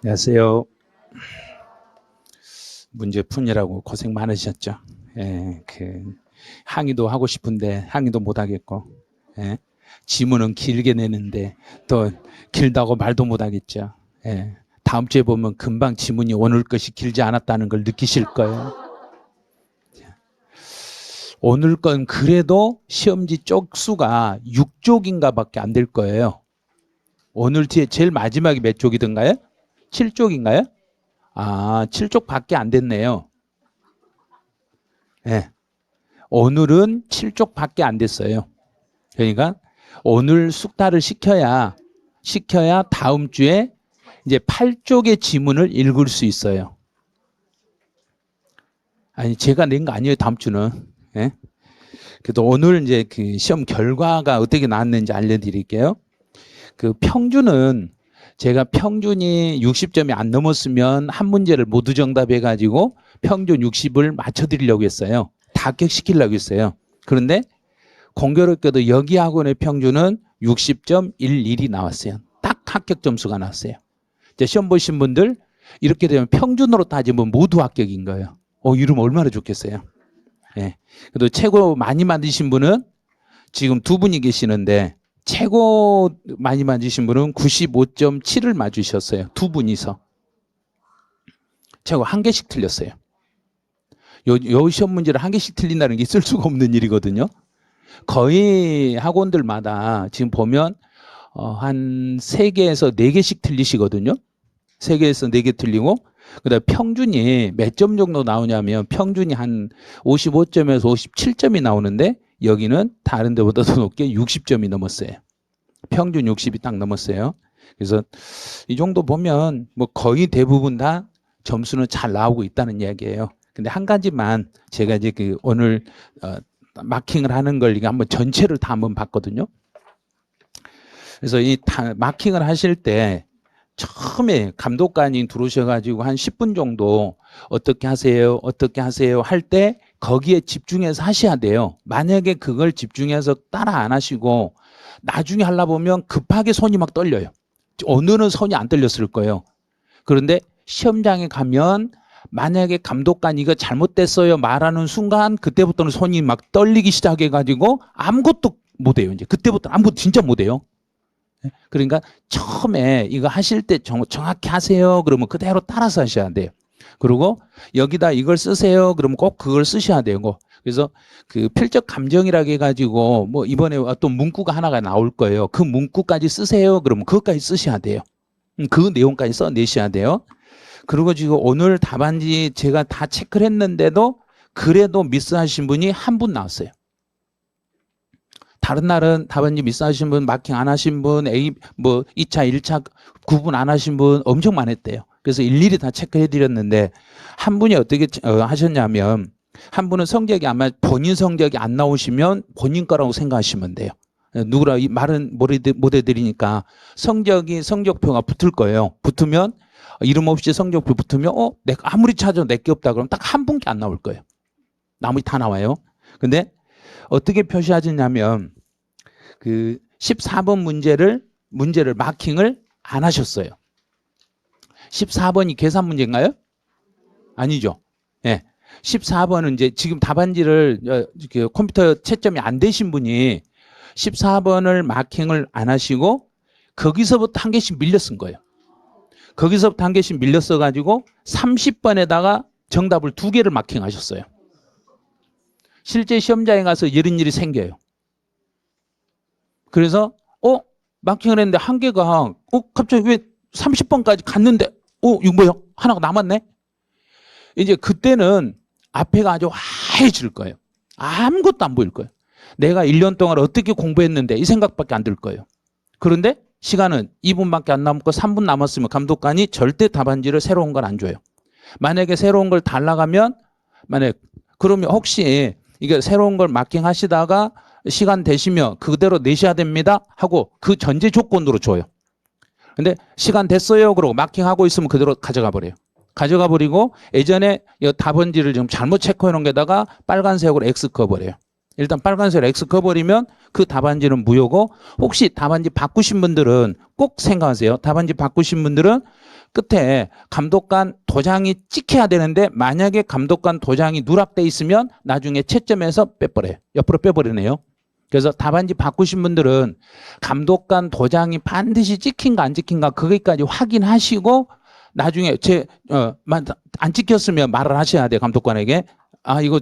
안녕하세요. 문제 푸느라고 고생 많으셨죠. 예, 항의도 하고 싶은데 항의도 못 하겠고, 예, 지문은 길게 내는데 또 길다고 말도 못 하겠죠. 예, 다음 주에 보면 금방 지문이 오늘 것이 길지 않았다는 걸 느끼실 거예요. 오늘 건 그래도 시험지 쪽수가 6쪽인가 밖에 안 될 거예요. 오늘 뒤에 제일 마지막이 몇 쪽이던가요? 7쪽인가요? 아, 7쪽 밖에 안 됐네요. 네. 오늘은 7쪽 밖에 안 됐어요. 그러니까 오늘 숙달을 시켜야 다음 주에 이제 8쪽의 지문을 읽을 수 있어요. 아니, 제가 낸 거 아니에요, 다음 주는. 네? 그래도 오늘 이제 그 시험 결과가 어떻게 나왔는지 알려드릴게요. 그 평균은 제가 평균이 60점이 안 넘었으면 한 문제를 모두 정답해가지고 평균 60을 맞춰드리려고 했어요. 다 합격시키려고 했어요. 그런데 공교롭게도 여기 학원의 평균은 60.11이 나왔어요. 딱 합격 점수가 나왔어요. 이제 시험 보신 분들 이렇게 되면 평균으로 따지면 모두 합격인 거예요. 이러면 얼마나 좋겠어요. 예. 그래도 최고 많이 만드신 분은 지금 두 분이 계시는데 최고 많이 맞으신 분은 95.7을 맞으셨어요. 두 분이서. 최고 한 개씩 틀렸어요. 요 시험 문제를 한 개씩 틀린다는 게 있을 수가 없는 일이거든요. 거의 학원들마다 지금 보면 한 3개에서 4개씩 틀리시거든요. 3개에서 4개 틀리고 그다음에 평균이 몇 점 정도 나오냐면 평균이 한 55점에서 57점이 나오는데 여기는 다른 데보다 더 높게 60점이 넘었어요. 평균 60이 딱 넘었어요. 그래서 이 정도 보면 뭐 거의 대부분 다 점수는 잘 나오고 있다는 이야기예요. 근데 한 가지만 제가 이제 오늘 마킹을 하는 걸 이게 한번 전체를 다 한번 봤거든요. 그래서 이 마킹을 하실 때 처음에 감독관이 들어오셔가지고 한 10분 정도 어떻게 하세요 할 때 거기에 집중해서 하셔야 돼요. 만약에 그걸 집중해서 따라 안 하시고 나중에 하려 보면 급하게 손이 막 떨려요. 오늘은 손이 안 떨렸을 거예요. 그런데 시험장에 가면 만약에 감독관이 이거 잘못됐어요 말하는 순간 그때부터는 손이 막 떨리기 시작해가지고 아무것도 못해요. 이제 그때부터 아무것도 진짜 못해요. 그러니까 처음에 이거 하실 때 정확히 하세요. 그러면 그대로 따라서 하셔야 돼요. 그리고 여기다 이걸 쓰세요. 그러면 꼭 그걸 쓰셔야 되고. 그래서 그 필적 감정이라고 해가지고 뭐 이번에 어떤 문구가 하나가 나올 거예요. 그 문구까지 쓰세요. 그러면 그것까지 쓰셔야 돼요. 그 내용까지 써내셔야 돼요. 그리고 지금 오늘 답안지 제가 다 체크를 했는데도 그래도 미스하신 분이 한 분 나왔어요. 다른 날은 답안지 미스하신 분, 마킹 안 하신 분, A 뭐 2차, 1차 구분 안 하신 분 엄청 많았대요. 그래서 일일이 다 체크해 드렸는데 한 분이 어떻게 하셨냐면 한 분은 성적이 아마 본인 성적이 안 나오시면 본인 거라고 생각하시면 돼요. 누구라 이 말은 못 해드리니까 성적표가 붙을 거예요. 붙으면 이름 없이 성적표 붙으면 내가 아무리 찾아도 내게 없다 그러면 딱 한 분께 안 나올 거예요. 나머지 다 나와요. 근데 어떻게 표시하셨냐면 그 14번 문제를 마킹을 안 하셨어요. 14번이 계산 문제인가요? 아니죠. 예. 14번은 이제 지금 답안지를 컴퓨터 채점이 안 되신 분이 14번을 마킹을 안 하시고 거기서부터 한 개씩 밀려 쓴 거예요. 거기서부터 한 개씩 밀려 써가지고 30번에다가 정답을 2개를 마킹하셨어요. 실제 시험장에 가서 이런 일이 생겨요. 그래서 마킹을 했는데 한 개가 갑자기 왜 30번까지 갔는데 이거 뭐야? 하나가 남았네? 이제 그때는 앞에가 아주 하얘질 거예요. 아무것도 안 보일 거예요. 내가 1년 동안 어떻게 공부했는데 이 생각밖에 안 들 거예요. 그런데 시간은 2분밖에 안 남고 3분 남았으면 감독관이 절대 답안지를 새로운 걸 안 줘요. 만약에 새로운 걸 달라가면 그러면 혹시 이게 새로운 걸 마킹 하시다가 시간 되시면 그대로 내셔야 됩니다 하고 그 전제 조건으로 줘요. 근데 시간 됐어요 그러고 마킹하고 있으면 그대로 가져가 버려요. 가져가 버리고 예전에 답안지를 좀 잘못 체크해 놓은 게다가 빨간색으로 X 그어버려요. 일단 빨간색 X 커버리면 그 답안지는 무효고, 혹시 답안지 바꾸신 분들은 꼭 생각하세요. 답안지 바꾸신 분들은 끝에 감독관 도장이 찍혀야 되는데, 만약에 감독관 도장이 누락돼 있으면 나중에 채점해서 빼버려요. 옆으로 빼버리네요. 그래서 답안지 바꾸신 분들은 감독관 도장이 반드시 찍힌가 안 찍힌가 거기까지 확인하시고, 나중에 안 찍혔으면 말을 하셔야 돼요. 감독관에게. 아, 이거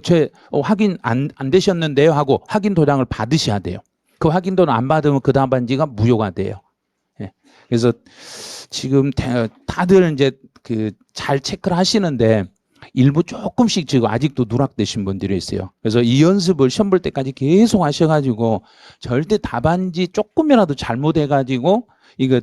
확인 안 되셨는데요 하고 확인 도장을 받으셔야 돼요. 그 확인 도장 안 받으면 그 답안지가 무효가 돼요. 예. 그래서 지금 다들 이제 잘 체크를 하시는데, 일부 조금씩 지금 아직도 누락되신 분들이 있어요. 그래서 이 연습을 시험 볼 때까지 계속 하셔가지고 절대 답안지 조금이라도 잘못해가지고 이거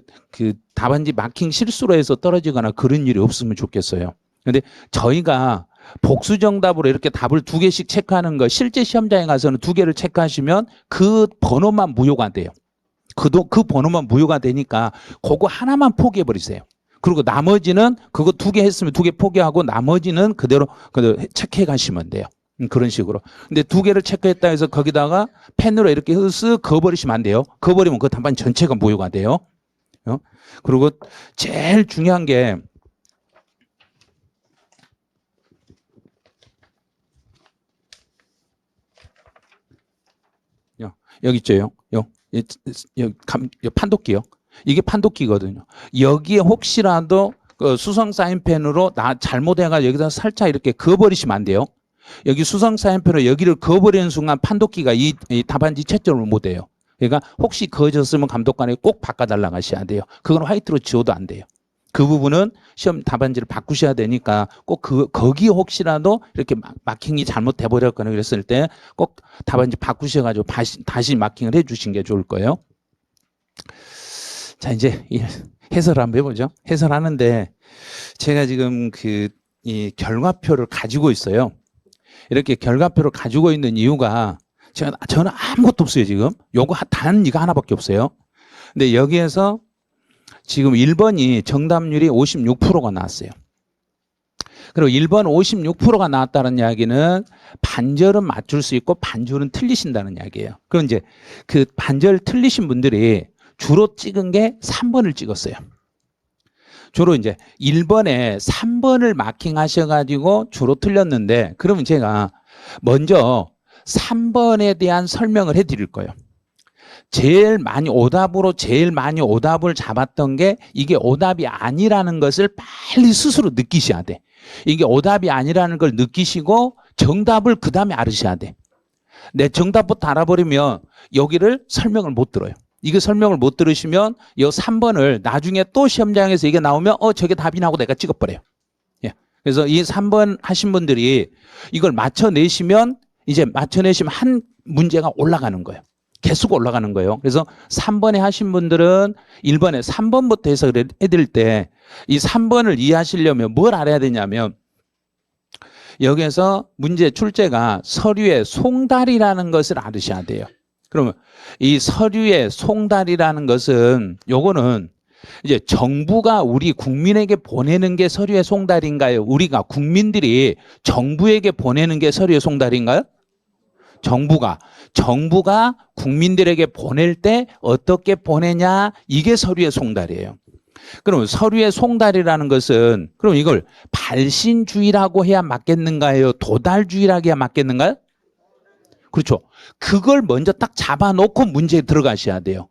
답안지 마킹 실수로 해서 떨어지거나 그런 일이 없으면 좋겠어요. 근데 저희가 복수 정답으로 이렇게 답을 2개씩 체크하는 거, 실제 시험장에 가서는 2개를 체크하시면 그 번호만 무효가 돼요. 그 번호만 무효가 되니까 그거 하나만 포기해 버리세요. 그리고 나머지는 그거 2개 했으면 2개 포기하고 나머지는 그대로 체크해 가시면 돼요. 그런 식으로. 근데 2개를 체크했다 해서 거기다가 펜으로 이렇게 쓱 그어버리시면 안 돼요. 그어버리면 그 답안 전체가 무효가 돼요. 그리고 제일 중요한 게, 여기 있죠. 여기 판독기요. 이게 판독기거든요. 여기에 혹시라도 수성 사인펜으로 잘못해가 여기다 살짝 이렇게 그어버리시면 안 돼요. 여기 수성 사인펜으로 여기를 그어버리는 순간 판독기가 이 답안지 채점을 못 해요. 그러니까 혹시 그어졌으면 감독관에 꼭 바꿔달라고 하셔야 돼요. 그건 화이트로 지워도 안 돼요. 그 부분은 시험 답안지를 바꾸셔야 되니까 꼭 거기 혹시라도 이렇게 마킹이 잘못돼 버렸거나 그랬을 때 꼭 답안지 바꾸셔가지고 다시 마킹을 해주신 게 좋을 거예요. 자, 이제 해설 한번 해보죠. 해설하는데 제가 지금 이 결과표를 가지고 있어요. 이렇게 결과표를 가지고 있는 이유가 저는 아무것도 없어요. 지금 요거 단 이거 하나밖에 없어요. 근데 여기에서 지금 1번이 정답률이 56%가 나왔어요. 그리고 1번 56%가 나왔다는 이야기는 반절은 맞출 수 있고 반절은 틀리신다는 이야기예요. 그럼 이제 그 반절 틀리신 분들이 주로 찍은 게 3번을 찍었어요. 주로 이제 1번에 3번을 마킹하셔가지고 주로 틀렸는데, 그러면 제가 먼저 3번에 대한 설명을 해드릴 거예요. 오답으로 제일 많이 오답을 잡았던 게 이게 오답이 아니라는 것을 빨리 스스로 느끼셔야 돼. 이게 오답이 아니라는 걸 느끼시고 정답을 그 다음에 알으셔야 돼. 내 정답부터 알아버리면 여기를 설명을 못 들어요. 이거 설명을 못 들으시면 이 3번을 나중에 또 시험장에서 이게 나오면 저게 답이나 하고 내가 찍어버려요. 예. 그래서 이 3번 하신 분들이 이걸 맞춰내시면 한 문제가 올라가는 거예요. 계속 올라가는 거예요. 그래서 3번에 하신 분들은 1번에 3번부터 해서 해드릴 때 이 3번을 이해하시려면 뭘 알아야 되냐면, 여기에서 문제 출제가 서류의 송달이라는 것을 알으셔야 돼요. 그러면 이 서류의 송달이라는 것은, 요거는 이제 정부가 우리 국민에게 보내는 게 서류의 송달인가요? 우리가 국민들이 정부에게 보내는 게 서류의 송달인가요? 정부가 국민들에게 보낼 때 어떻게 보내냐, 이게 서류의 송달이에요. 그럼 서류의 송달이라는 것은, 그럼 이걸 발신주의라고 해야 맞겠는가요? 도달주의라고 해야 맞겠는가요? 그렇죠. 그걸 먼저 딱 잡아놓고 문제에 들어가셔야 돼요.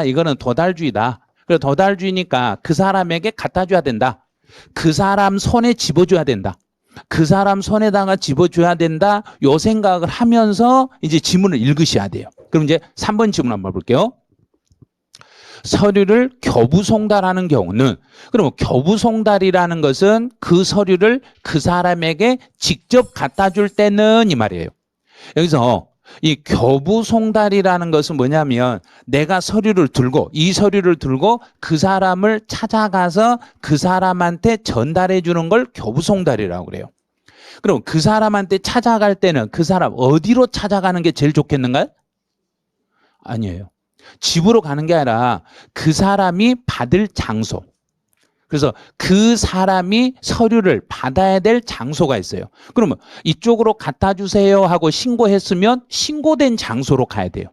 이거는 도달주의다. 그래서 도달주의니까 그 사람에게 갖다 줘야 된다. 그 사람 손에 집어줘야 된다. 그 사람 손에다가 집어줘야 된다. 요 생각을 하면서 이제 지문을 읽으셔야 돼요. 그럼 이제 3번 지문 한번 볼게요. 서류를 교부송달하는 경우는, 그러면 교부송달이라는 것은 그 서류를 그 사람에게 직접 갖다 줄 때는 이 말이에요. 여기서 이 교부송달이라는 것은 뭐냐면, 내가 이 서류를 들고 그 사람을 찾아가서 그 사람한테 전달해 주는 걸 교부송달이라고 그래요. 그럼 그 사람한테 찾아갈 때는 그 사람 어디로 찾아가는 게 제일 좋겠는가요? 아니에요. 집으로 가는 게 아니라 그 사람이 받을 장소. 그래서 그 사람이 서류를 받아야 될 장소가 있어요. 그러면 이쪽으로 갖다 주세요 하고 신고했으면 신고된 장소로 가야 돼요.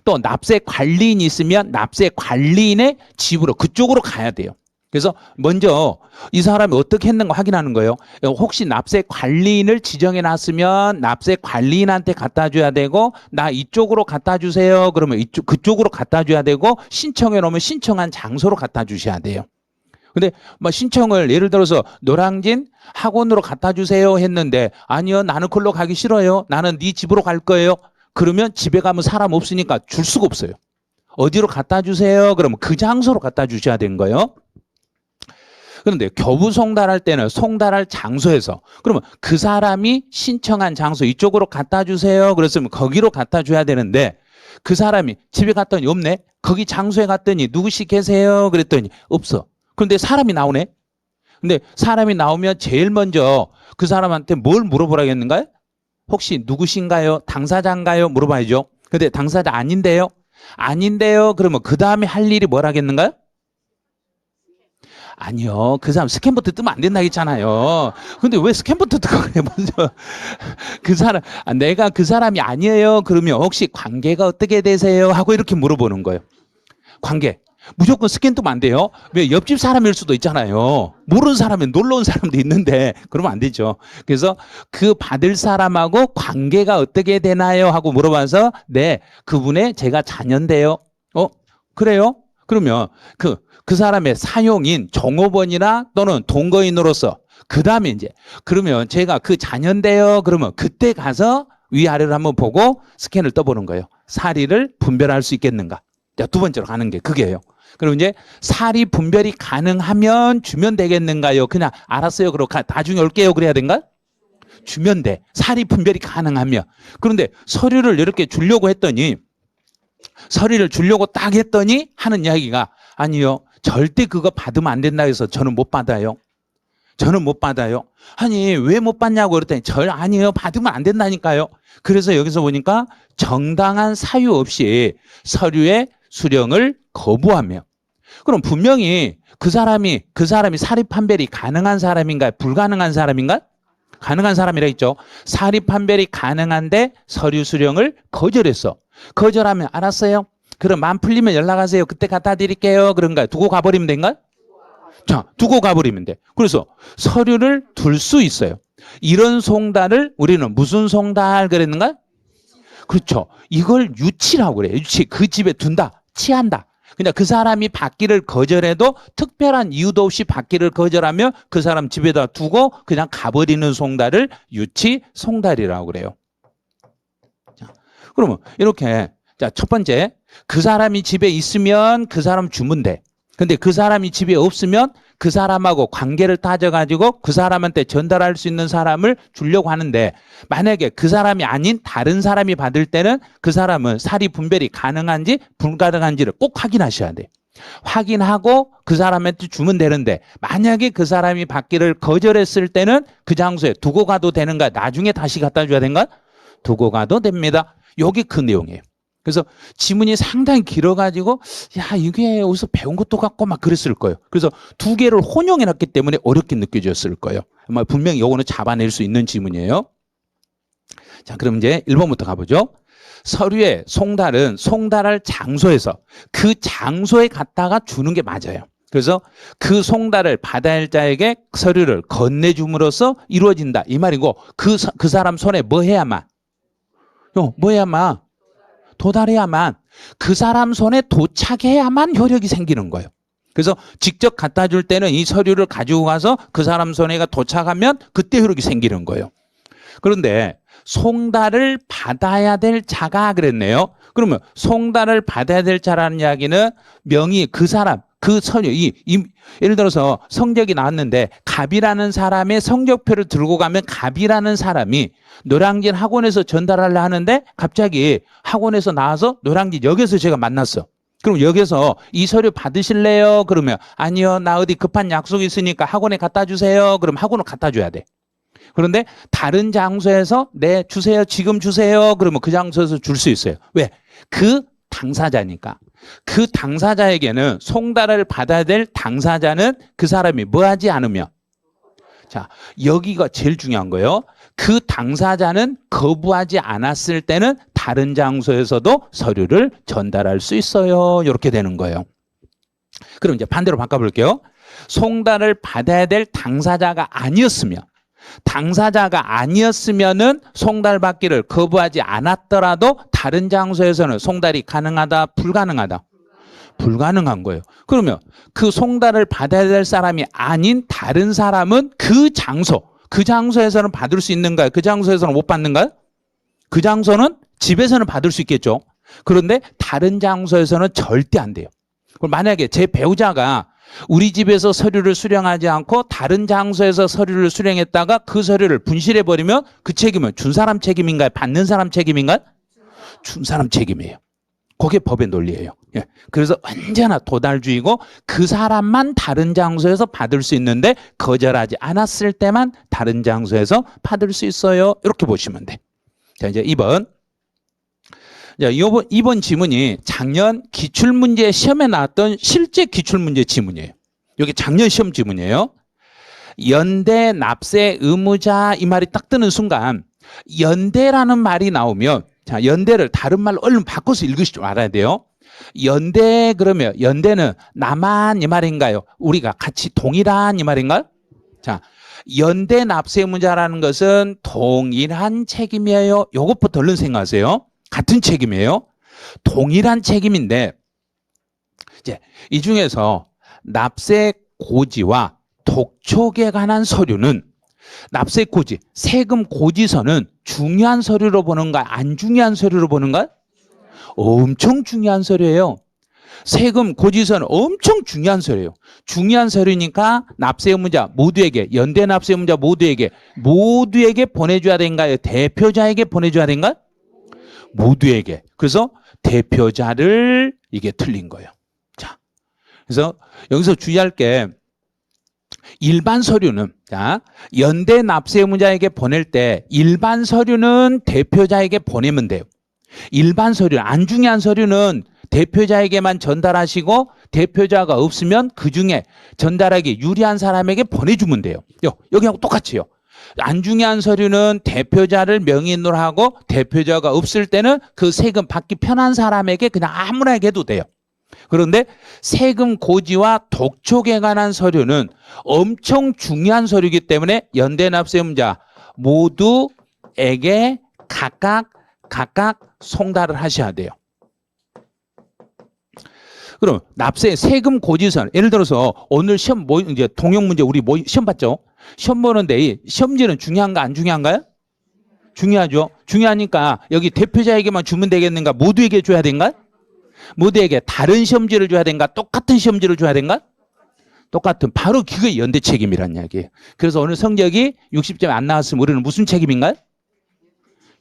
또 납세 관리인이 있으면 납세 관리인의 집으로 그쪽으로 가야 돼요. 그래서 먼저 이 사람이 어떻게 했는가 확인하는 거예요. 혹시 납세 관리인을 지정해 놨으면 납세 관리인한테 갖다 줘야 되고, 나 이쪽으로 갖다 주세요 그러면 그쪽으로 갖다 줘야 되고, 신청해 놓으면 신청한 장소로 갖다 주셔야 돼요. 근데 뭐 신청을 예를 들어서 노량진 학원으로 갖다 주세요 했는데, 아니요 나는 그걸로 가기 싫어요, 나는 네 집으로 갈 거예요. 그러면 집에 가면 사람 없으니까 줄 수가 없어요. 어디로 갖다 주세요 그러면 그 장소로 갖다 주셔야 되는 거예요. 그런데 교부 송달할 때는 송달할 장소에서, 그러면 그 사람이 신청한 장소 이쪽으로 갖다 주세요 그랬으면 거기로 갖다 줘야 되는데, 그 사람이 집에 갔더니 없네. 거기 장소에 갔더니 누구시 계세요 그랬더니 없어. 그런데 사람이 나오네. 근데 사람이 나오면 제일 먼저 그 사람한테 뭘 물어보라겠는가요? 혹시 누구신가요? 당사자인가요? 물어봐야죠. 근데 당사자 아닌데요? 아닌데요? 그러면 그 다음에 할 일이 뭐라겠는가요? 아니요. 그 사람 스캔버튼 뜨면 안 된다 했잖아요. 근데 왜 스캔버튼 뜨고 그래, 먼저. 그 사람, 내가 그 사람이 아니에요. 그러면 혹시 관계가 어떻게 되세요? 하고 이렇게 물어보는 거예요. 관계. 무조건 스캔 뜨면 안 돼요. 왜 옆집 사람일 수도 있잖아요. 모르는 사람이 놀러 온 사람도 있는데 그러면 안 되죠. 그래서 그 받을 사람하고 관계가 어떻게 되나요? 하고 물어봐서 네, 그분의 제가 자녀인데요. 그래요? 그러면 그 사람의 사용인 종업원이나 또는 동거인으로서 그 다음에 이제 그러면 제가 그 자녀인데요. 그러면 그때 가서 위아래를 한번 보고 스캔을 떠보는 거예요. 사리를 분별할 수 있겠는가. 두 번째로 가는 게 그게요. 그럼 이제 사리 분별이 가능하면 주면 되겠는가요? 그냥 알았어요. 그럼 나중에 올게요. 그래야 된가? 주면 돼. 사리 분별이 가능하면. 그런데 서류를 이렇게 주려고 했더니, 서류를 주려고 딱 했더니 하는 이야기가, 아니요, 절대 그거 받으면 안 된다 해서 저는 못 받아요. 저는 못 받아요. 아니 왜 못 받냐고 그랬더니 아니에요, 받으면 안 된다니까요. 그래서 여기서 보니까 정당한 사유 없이 서류의 수령을 거부하며, 그럼 분명히 그 사람이 사리 판별이 가능한 사람인가요? 불가능한 사람인가요? 가능한 사람이라 했죠. 사리 판별이 가능한데 서류 수령을 거절했어. 거절하면 알았어요. 그럼 마음 풀리면 연락하세요. 그때 갖다 드릴게요. 그런가요? 두고 가버리면 된가요? 자, 두고 가버리면 돼. 그래서 서류를 둘 수 있어요. 이런 송달을 우리는 무슨 송달 그랬는가? 그렇죠. 이걸 유치라고 그래요. 유치. 그 집에 둔다. 치한다. 그냥 그 사람이 받기를 거절해도 특별한 이유도 없이 받기를 거절하며 그 사람 집에다 두고 그냥 가버리는 송달을 유치 송달이라고 그래요. 자, 그러면 이렇게, 자, 첫 번째, 그 사람이 집에 있으면 그 사람 주면 돼. 근데 그 사람이 집에 없으면 그 사람하고 관계를 따져가지고 그 사람한테 전달할 수 있는 사람을 주려고 하는데, 만약에 그 사람이 아닌 다른 사람이 받을 때는 그 사람은 사리 분별이 가능한지 불가능한지를 꼭 확인하셔야 돼. 확인하고 그 사람한테 주면 되는데, 만약에 그 사람이 받기를 거절했을 때는 그 장소에 두고 가도 되는가? 나중에 다시 갖다 줘야 되는가? 두고 가도 됩니다. 여기 그 내용이에요. 그래서 지문이 상당히 길어가지고 야, 이게 어디서 배운 것도 같고 막 그랬을 거예요. 그래서 두 개를 혼용해놨기 때문에 어렵게 느껴졌을 거예요. 아마 분명히 이거는 잡아낼 수 있는 지문이에요. 자, 그럼 이제 1번부터 가보죠. 서류의 송달은 송달할 장소에서 그 장소에 갖다가 주는 게 맞아요. 그래서 그 송달을 받아야 할 자에게 서류를 건네줌으로써 이루어진다 이 말이고, 그 사람 손에 뭐 해야만? 뭐 해야만? 도달해야만, 그 사람 손에 도착해야만 효력이 생기는 거예요. 그래서 직접 갖다 줄 때는 이 서류를 가지고 가서 그 사람 손에 도착하면 그때 효력이 생기는 거예요. 그런데 송달을 받아야 될 자가 그랬네요. 그러면 송달을 받아야 될 자라는 이야기는 명의 그 사람, 그 서류, 예를 들어서 성적이 나왔는데 갑이라는 사람의 성적표를 들고 가면 갑이라는 사람이 노량진 학원에서 전달하려 하는데 갑자기 학원에서 나와서 노량진 역에서 제가 만났어. 그럼 역에서 이 서류 받으실래요? 그러면 아니요, 나 어디 급한 약속이 있으니까 학원에 갖다 주세요. 그럼 학원을 갖다 줘야 돼. 그런데 다른 장소에서 네, 주세요. 지금 주세요. 그러면 그 장소에서 줄 수 있어요. 왜? 그 당사자니까 그 당사자에게는 송달을 받아야 될 당사자는 그 사람이 뭐 하지 않으면, 자, 여기가 제일 중요한 거예요. 그 당사자는 거부하지 않았을 때는 다른 장소에서도 서류를 전달할 수 있어요. 이렇게 되는 거예요. 그럼 이제 반대로 바꿔볼게요. 송달을 받아야 될 당사자가 아니었으면, 당사자가 아니었으면은 송달 받기를 거부하지 않았더라도 다른 장소에서는 송달이 가능하다, 불가능하다? 불가능한 거예요. 그러면 그 송달을 받아야 될 사람이 아닌 다른 사람은 그 장소에서는 받을 수 있는가요? 그 장소에서는 못 받는가요? 그 장소는 집에서는 받을 수 있겠죠. 그런데 다른 장소에서는 절대 안 돼요. 그럼 만약에 제 배우자가 우리 집에서 서류를 수령하지 않고 다른 장소에서 서류를 수령했다가 그 서류를 분실해버리면 그 책임은 준 사람 책임인가요? 받는 사람 책임인가요? 준 사람 책임이에요. 그게 법의 논리예요. 예. 그래서 언제나 도달주의고 그 사람만 다른 장소에서 받을 수 있는데 거절하지 않았을 때만 다른 장소에서 받을 수 있어요. 이렇게 보시면 돼. 자, 이제 2번. 자, 이번 지문이 작년 기출문제 시험에 나왔던 실제 기출문제 지문이에요. 여기 작년 시험 지문이에요. 연대 납세 의무자 이 말이 딱 뜨는 순간 연대라는 말이 나오면, 자, 연대를 다른 말로 얼른 바꿔서 읽으실 줄 알아야 돼요. 연대 그러면 연대는 나만 이 말인가요? 우리가 같이 동일한 이 말인가요? 자, 연대 납세 의무자라는 것은 동일한 책임이에요. 요것부터 얼른 생각하세요. 같은 책임이에요. 동일한 책임인데 이제 이 중에서 납세 고지와 독촉에 관한 서류는 납세 고지, 세금 고지서는 중요한 서류로 보는가, 안 중요한 서류로 보는가? 엄청 중요한 서류예요. 세금 고지서는 엄청 중요한 서류예요. 중요한 서류니까 납세 의무자 모두에게, 연대 납세 의무자 모두에게 보내줘야 되는가요? 대표자에게 보내줘야 되는가요? 모두에게. 그래서 대표자를, 이게 틀린 거예요. 자, 그래서 여기서 주의할 게 일반 서류는, 자, 연대 납세 의무자에게 보낼 때 일반 서류는 대표자에게 보내면 돼요. 일반 서류, 안 중요한 서류는 대표자에게만 전달하시고 대표자가 없으면 그중에 전달하기 유리한 사람에게 보내주면 돼요. 여기하고 똑같이요. 안 중요한 서류는 대표자를 명의인으로 하고 대표자가 없을 때는 그 세금 받기 편한 사람에게 그냥 아무나에게 해도 돼요. 그런데 세금 고지와 독촉에 관한 서류는 엄청 중요한 서류이기 때문에 연대 납세 의무자 모두에게 각각 송달을 하셔야 돼요. 그럼 납세 세금 고지서는, 예를 들어서 오늘 시험 이제 통역 문제 우리 시험 봤죠? 시험 보는데 이 시험지는 중요한가 안 중요한가요? 중요하죠. 중요하니까 여기 대표자에게만 주면 되겠는가? 모두에게 줘야 되는가? 모두에게 다른 시험지를 줘야 되는가? 똑같은 시험지를 줘야 되는가? 똑같은, 바로 그게 연대 책임이란 이야기예요. 그래서 오늘 성적이 60점 안 나왔으면 우리는 무슨 책임인가요?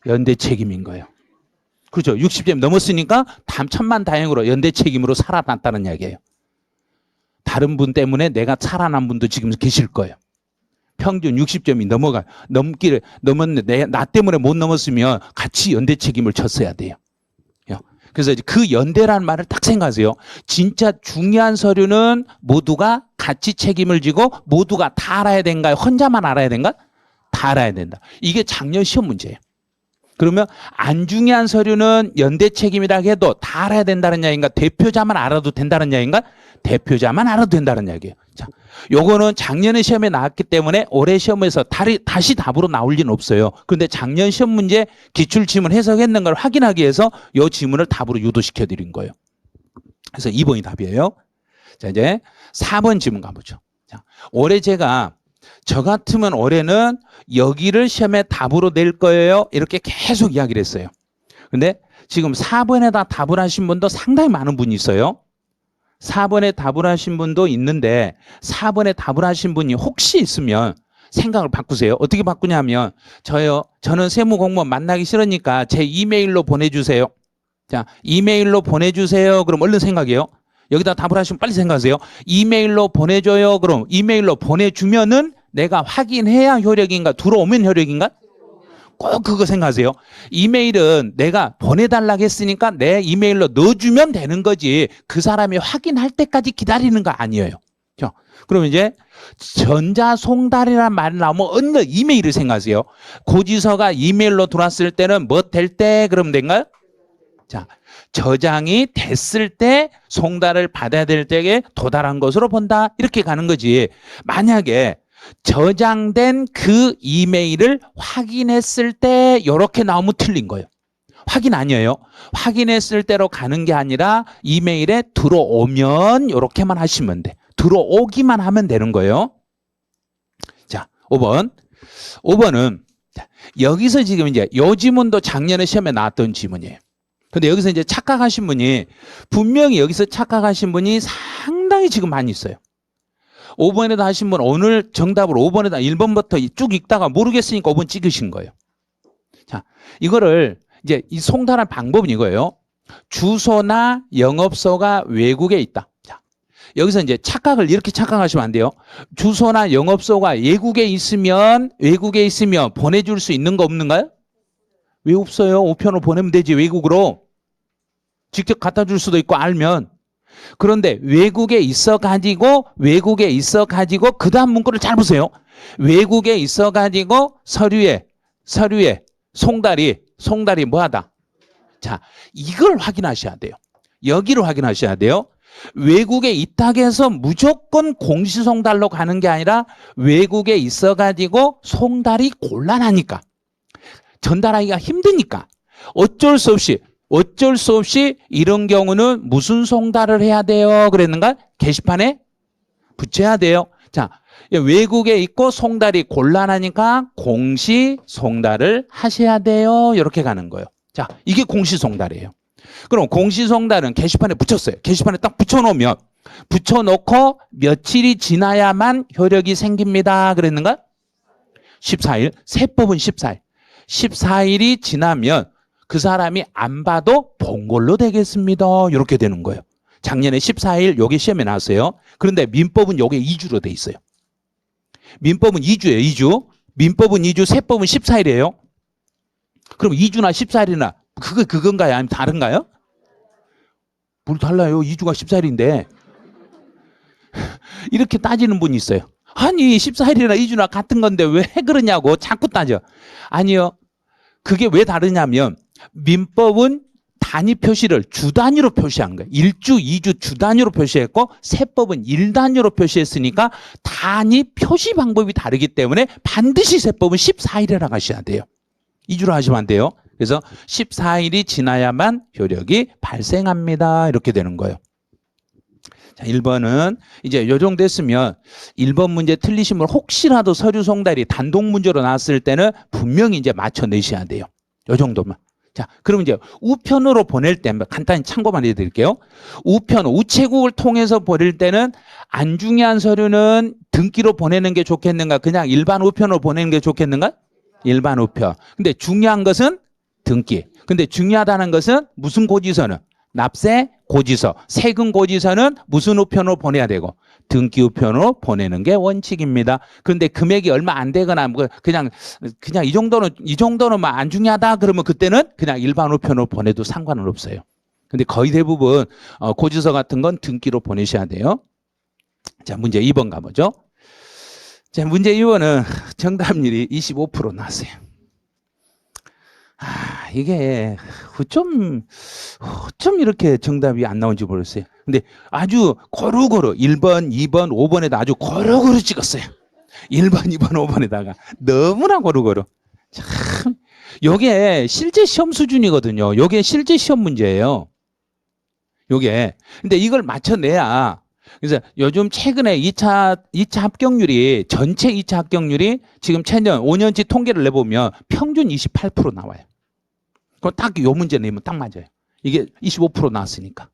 연대 책임인 거예요. 그렇죠. 60점 넘었으니까 천만다행으로 연대 책임으로 살아났다는 이야기예요. 다른 분 때문에 내가 살아난 분도 지금 계실 거예요. 평균 60점이 넘었는데 나 때문에 못 넘었으면 같이 연대 책임을 졌어야 돼요. 그래서 그 연대라는 말을 딱 생각하세요. 진짜 중요한 서류는 모두가 같이 책임을 지고 모두가 다 알아야 된가요? 혼자만 알아야 된가? 다 알아야 된다. 이게 작년 시험 문제예요. 그러면 안 중요한 서류는 연대 책임이라 해도 다 알아야 된다는 이야기인가? 대표자만 알아도 된다는 이야기인가? 대표자만 알아도 된다는 이야기예요. 자, 요거는 작년에 시험에 나왔기 때문에 올해 시험에서 다시 답으로 나올 리는 없어요. 그런데 작년 시험 문제 기출지문 해석했는 걸 확인하기 위해서 요 지문을 답으로 유도시켜 드린 거예요. 그래서 2번이 답이에요. 자, 이제 4번 지문 가보죠. 자, 올해 저 같으면 올해는 여기를 시험에 답으로 낼 거예요. 이렇게 계속 이야기를 했어요. 근데 지금 4번에다 답을 하신 분도 상당히 많은 분이 있어요. 4번에 답을 하신 분도 있는데 4번에 답을 하신 분이 혹시 있으면 생각을 바꾸세요. 어떻게 바꾸냐면 저는 세무공무원 만나기 싫으니까 제 이메일로 보내주세요. 자, 이메일로 보내주세요. 그럼 얼른 생각해요. 여기다 답을 하시면 빨리 생각하세요. 이메일로 보내줘요. 그럼 이메일로 보내주면은 내가 확인해야 효력인가? 들어오면 효력인가? 꼭 그거 생각하세요. 이메일은 내가 보내달라고 했으니까 내 이메일로 넣어주면 되는 거지 그 사람이 확인할 때까지 기다리는 거 아니에요. 그러면 이제 전자송달이라는 말이 나오면 어느 이메일을 생각하세요. 고지서가 이메일로 들어왔을 때는 뭐 될 때 그러면 된가요? 자, 저장이 됐을 때 송달을 받아야 될 때에 도달한 것으로 본다. 이렇게 가는 거지. 만약에 저장된 그 이메일을 확인했을 때 이렇게 나오면 틀린 거예요. 확인 아니에요. 확인했을 때로 가는 게 아니라 이메일에 들어오면 이렇게만 하시면 돼. 들어오기만 하면 되는 거예요. 자, 5번. 5번은 여기서 지금 이제 요 지문도 작년에 시험에 나왔던 지문이에요. 근데 여기서 이제 착각하신 분이 분명히 여기서 착각하신 분이 상당히 지금 많이 있어요. 5번에다 하신 분 오늘 정답으로 5번에다 1번부터 쭉 읽다가 모르겠으니까 5번 찍으신 거예요. 자, 이거를 이제 이 송달할 방법은 이거예요. 주소나 영업소가 외국에 있다. 자, 여기서 이제 착각을 이렇게 착각하시면 안 돼요. 주소나 영업소가 외국에 있으면 보내줄 수 있는 거 없는가요? 왜 없어요? 우편으로 보내면 되지. 외국으로 직접 갖다 줄 수도 있고 알면. 그런데 외국에 있어 가지고 그 다음 문구를 잘 보세요. 외국에 있어 가지고 서류에 송달이 뭐하다. 자, 이걸 확인하셔야 돼요. 여기를 확인하셔야 돼요. 외국에 있다고 해서 무조건 공시송달로 가는 게 아니라 외국에 있어 가지고 송달이 곤란하니까 전달하기가 힘드니까 어쩔 수 없이 이런 경우는 무슨 송달을 해야 돼요? 그랬는가? 게시판에 붙여야 돼요. 자, 외국에 있고 송달이 곤란하니까 공시 송달을 하셔야 돼요. 이렇게 가는 거예요. 자, 이게 공시 송달이에요. 그럼 공시 송달은 게시판에 붙였어요. 게시판에 딱 붙여놓고 며칠이 지나야만 효력이 생깁니다. 그랬는가? 14일. 세법은 14일. 14일이 지나면 그 사람이 안 봐도 본 걸로 되겠습니다. 이렇게 되는 거예요. 작년에 14일 요게 시험에 나왔어요. 그런데 민법은 요게 2주로 돼 있어요. 민법은 2주예요. 2주. 민법은 2주, 세법은 14일이에요. 그럼 2주나 14일이나 그건가요? 아니면 다른가요? 뭘 달라요? 2주가 14일인데. 이렇게 따지는 분이 있어요. 아니 14일이나 2주나 같은 건데 왜 그러냐고 자꾸 따져. 아니요. 그게 왜 다르냐면 민법은 단위 표시를 주 단위로 표시한 거예요. 1주, 2주 주 단위로 표시했고 세법은 일 단위로 표시했으니까 단위 표시 방법이 다르기 때문에 반드시 세법은 14일이라고 하셔야 돼요. 2주로 하시면 안 돼요. 그래서 14일이 지나야만 효력이 발생합니다. 이렇게 되는 거예요. 자, 1번은 이제 요 정도 했으면 1번 문제 틀리시면 혹시라도 서류 송달이 단독 문제로 나왔을 때는 분명히 이제 맞춰내셔야 돼요. 요 정도만. 자, 그럼 이제 우편으로 보낼 때 간단히 참고만 해드릴게요. 우체국을 통해서 보낼 때는 안 중요한 서류는 등기로 보내는 게 좋겠는가? 그냥 일반 우편으로 보내는 게 좋겠는가? 일반 우편. 근데 중요한 것은 등기. 근데 중요하다는 것은 무슨 고지서는? 납세 고지서, 세금 고지서는 무슨 우편으로 보내야 되고 등기 우편으로 보내는 게 원칙입니다. 그런데 금액이 얼마 안 되거나 그냥 이 정도는 안 중요하다 그러면 그때는 그냥 일반 우편으로 보내도 상관은 없어요. 근데 거의 대부분 고지서 같은 건 등기로 보내셔야 돼요. 자, 문제 2번 가보죠. 자, 문제 2번은 정답률이 25% 나왔어요. 이게 어쩜 이렇게 정답이 안 나온지 모르겠어요. 근데 아주 고루고루 1번, 2번, 5번에다 아주 고루고루 찍었어요. 1번, 2번, 5번에다가 너무나 고루고루. 참, 요게 실제 시험 수준이거든요. 요게 실제 시험 문제예요. 요게. 근데 이걸 맞춰내야. 그래서 요즘 최근에 2차 합격률이 전체 2차 합격률이 지금 최년 5년치 통계를 내보면 평균 28% 나와요. 그럼 딱 요 문제 내면 딱 맞아요. 이게 25% 나왔으니까.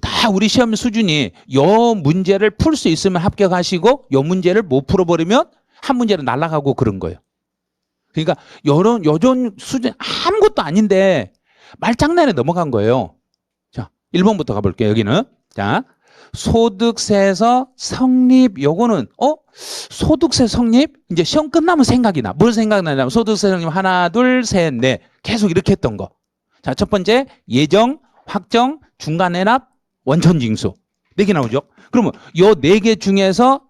다 우리 시험 수준이 요 문제를 풀 수 있으면 합격하시고 요 문제를 못 풀어버리면 한 문제는 날아가고 그런 거예요. 그러니까 요런 수준 아무것도 아닌데 말장난에 넘어간 거예요. 자, 1번부터 가볼게요. 여기는. 자, 소득세에서 성립, 요거는, 소득세 성립? 이제 시험 끝나면 생각이 나. 뭘 생각나냐면, 소득세 성립 하나, 둘, 셋, 넷. 계속 이렇게 했던 거. 자, 첫 번째, 예정, 확정, 중간해납, 원천징수. 4개 나오죠? 그러면 요 4개 중에서,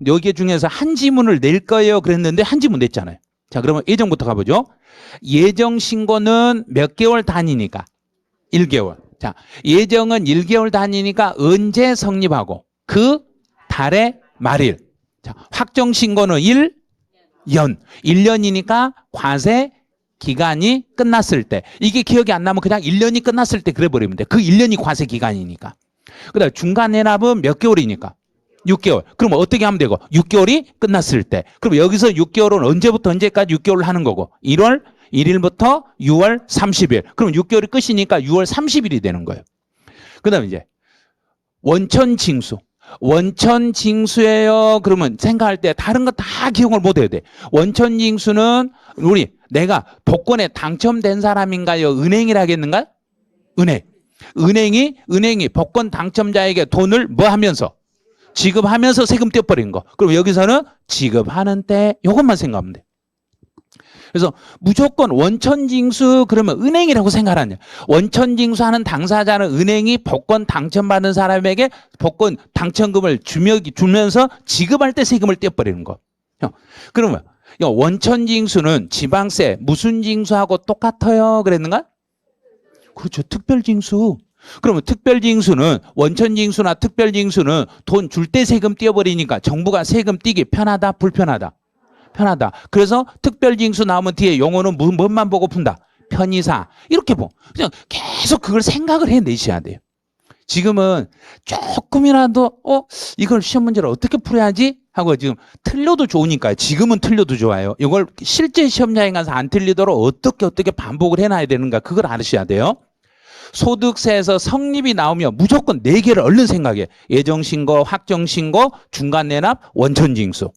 한 지문을 낼 거예요. 그랬는데 한 지문 냈잖아요. 자, 그러면 예정부터 가보죠. 예정 신고는 몇 개월 단위니까? 1개월. 자, 예정은 1개월 단위니까 언제 성립하고 그 달의 말일. 자, 확정 신고는 1년. 1년이니까 과세 기간이 끝났을 때. 이게 기억이 안 나면 그냥 1년이 끝났을 때 그래 버리면 돼. 그 1년이 과세 기간이니까. 그다음에 중간 해납은 몇 개월이니까? 6개월. 그럼 어떻게 하면 되고? 6개월이 끝났을 때. 그럼 여기서 6개월은 언제부터 언제까지 6개월을 하는 거고? 1월 1일부터 6월 30일. 그럼 6개월이 끝이니까 6월 30일이 되는 거예요. 그 다음에 이제 원천징수. 원천징수예요. 그러면 생각할 때 다른 거 다 기억을 못 해야 돼. 원천징수는 내가 복권에 당첨된 사람인가요? 은행이라 하겠는가? 은행. 은행이 복권 당첨자에게 돈을 뭐 하면서? 지급하면서 세금 떼어버린 거. 그럼 여기서는 지급하는 때 이것만 생각하면 돼. 그래서 무조건 원천징수 그러면 은행이라고 생각하냐. 원천징수하는 당사자는 은행이 복권 당첨받은 사람에게 복권 당첨금을 주면서 지급할 때 세금을 떼어버리는 거. 그러면 원천징수는 지방세 무슨 징수하고 똑같아요? 그랬는가? 그렇죠. 특별징수. 그러면 특별징수는 원천징수나 특별징수는 돈 줄 때 세금 떼어버리니까 정부가 세금 떼기 편하다, 불편하다? 편하다. 그래서 특별징수 나오면 뒤에 용어는 뭔만 보고 푼다? 편의사. 이렇게 그냥 계속 그걸 생각을 해내셔야 돼요. 지금은 조금이라도 이걸 시험 문제를 어떻게 풀어야지 하고 지금 틀려도 좋으니까요. 지금은 틀려도 좋아요. 이걸 실제 시험장에 가서 안 틀리도록 어떻게 반복을 해놔야 되는가 그걸 알으셔야 돼요. 소득세에서 성립이 나오면 무조건 4개를 얼른 생각해. 예정신고, 확정신고, 중간내납, 원천징수.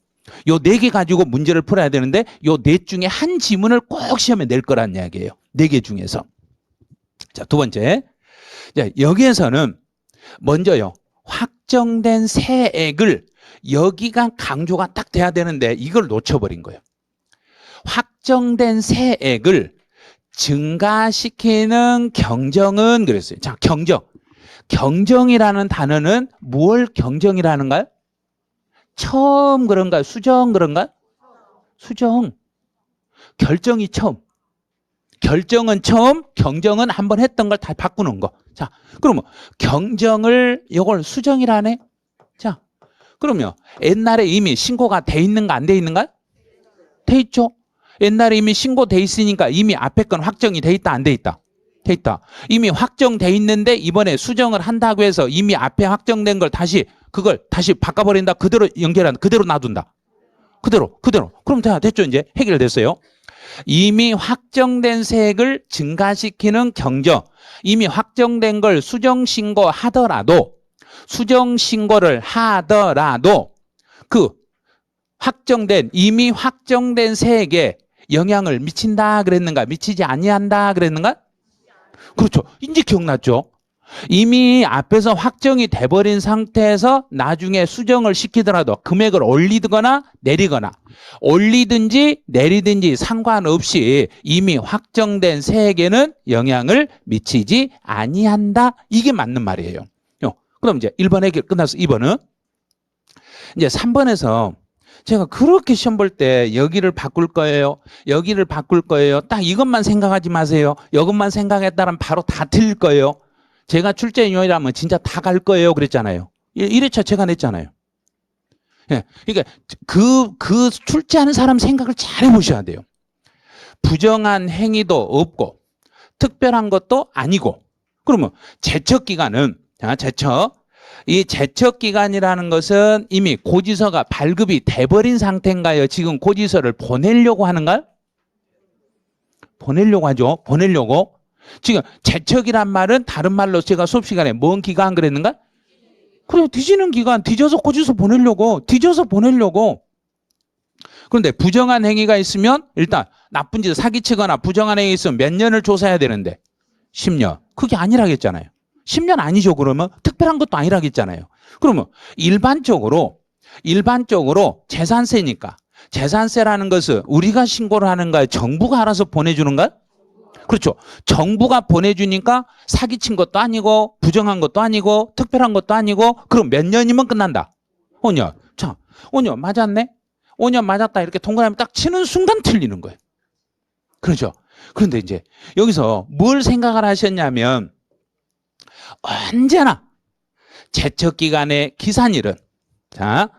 요 4개 가지고 문제를 풀어야 되는데 요 4 중에 한 지문을 꼭 시험에 낼 거란 이야기예요. 4개 중에서. 자, 두 번째. 자, 여기에서는 먼저요. 확정된 세액을 여기가 강조가 딱 돼야 되는데 이걸 놓쳐버린 거예요. 확정된 세액을 증가시키는 경정은 그랬어요. 자, 경정. 경정이라는 단어는 뭘 경정이라는가요? 처음 그런가요? 수정 그런가요? 수정. 결정이 처음. 결정은 처음, 경정은 한번 했던 걸 다 바꾸는 거. 자, 그러면 경정을 이걸 수정이라네? 자, 그러면 옛날에 이미 신고가 돼 있는가 안 돼 있는가? 돼 있죠. 옛날에 이미 신고돼 있으니까 이미 앞에 건 확정이 돼 있다 안 돼 있다? 돼 있다. 이미 확정돼 있는데 이번에 수정을 한다고 해서 이미 앞에 확정된 걸 그걸 다시 바꿔버린다. 그대로 연결한다. 그대로 놔둔다. 그대로. 그럼 다 됐죠. 이제 해결됐어요. 이미 확정된 세액을 증가시키는 경정. 이미 확정된 걸 수정신고를 하더라도 그 이미 확정된 세액에 영향을 미친다 그랬는가? 미치지 아니한다 그랬는가? 그렇죠. 이제 기억났죠? 이미 앞에서 확정이 돼버린 상태에서 나중에 수정을 시키더라도 금액을 올리거나 내리거나 올리든지 내리든지 상관없이 이미 확정된 세액에는 영향을 미치지 아니한다. 이게 맞는 말이에요. 그럼 이제 1번 해결 끝났어. 2번은 이제 3번에서 제가 그렇게 시험 볼 때 여기를 바꿀 거예요. 여기를 바꿀 거예요. 딱 이것만 생각하지 마세요. 이것만 생각했다면 바로 다 틀릴 거예요. 제가 출제인용이라면 진짜 다 갈 거예요. 그랬잖아요. 1회차 제가 냈잖아요. 예. 그러니까 그 출제하는 사람 생각을 잘 해보셔야 돼요. 부정한 행위도 없고 특별한 것도 아니고 그러면 제척기간은 이 제척기간이라는 것은 이미 고지서가 발급이 돼버린 상태인가요? 지금 고지서를 보내려고 하는가요? 보내려고 하죠. 보내려고. 지금 제척이란 말은 다른 말로 제가 수업 시간에 뭔 기간 그랬는가? 그래, 뒤지는 기간, 뒤져서 고지서 보내려고. 그런데 부정한 행위가 있으면 일단 나쁜 짓 사기치거나 부정한 행위 있으면 몇 년을 조사해야 되는데 10년. 그게 아니라겠잖아요. 10년 아니죠. 그러면 특별한 것도 아니라겠잖아요. 그러면 일반적으로 재산세니까 재산세라는 것은 우리가 신고를 하는가요? 정부가 알아서 보내주는가요? 그렇죠. 정부가 보내주니까 사기친 것도 아니고 부정한 것도 아니고 특별한 것도 아니고 그럼 몇 년이면 끝난다? 5년. 자, 5년 맞았네? 5년 맞았다 이렇게 동그라미 딱 치는 순간 틀리는 거예요. 그렇죠. 그런데 이제 여기서 뭘 생각을 하셨냐면 언제나 제척기간의 기산일은 자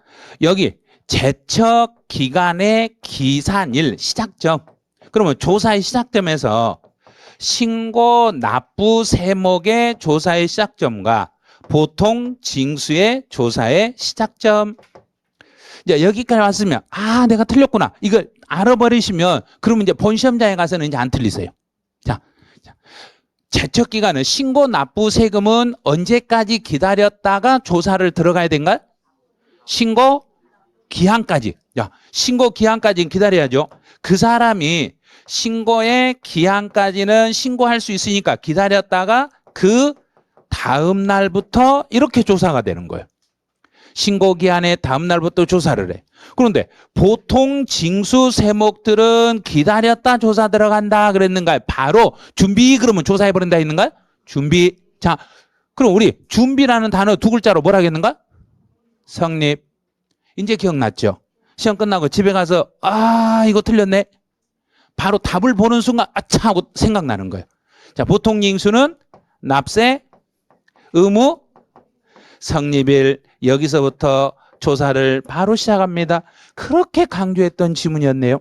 여기 제척기간의 기산일 시작점 그러면 조사의 시작점에서 신고 납부 세목의 조사의 시작점과 보통 징수의 조사의 시작점 이제 여기까지 왔으면 아 내가 틀렸구나 이걸 알아버리시면 그러면 이제 본 시험장에 가서는 이제 안 틀리세요. 자 제척기간은 신고 납부 세금은 언제까지 기다렸다가 조사를 들어가야 된가요? 신고 기한까지. 야, 신고 기한까지는 기다려야죠. 그 사람이 신고의 기한까지는 신고할 수 있으니까 기다렸다가 그 다음 날부터 이렇게 조사가 되는 거예요. 신고 기한의 다음 날부터 조사를 해. 그런데 보통 징수 세목들은 기다렸다 조사 들어간다 그랬는가요? 바로 준비 그러면 조사해 버린다 했는가요? 준비. 자, 그럼 우리 준비라는 단어 두 글자로 뭐라 했는가? 성립. 이제 기억났죠? 시험 끝나고 집에 가서 아 이거 틀렸네. 바로 답을 보는 순간 아차 하고 생각나는 거예요. 자, 보통 징수는 납세, 의무, 성립일 여기서부터 조사를 바로 시작합니다. 그렇게 강조했던 지문이었네요.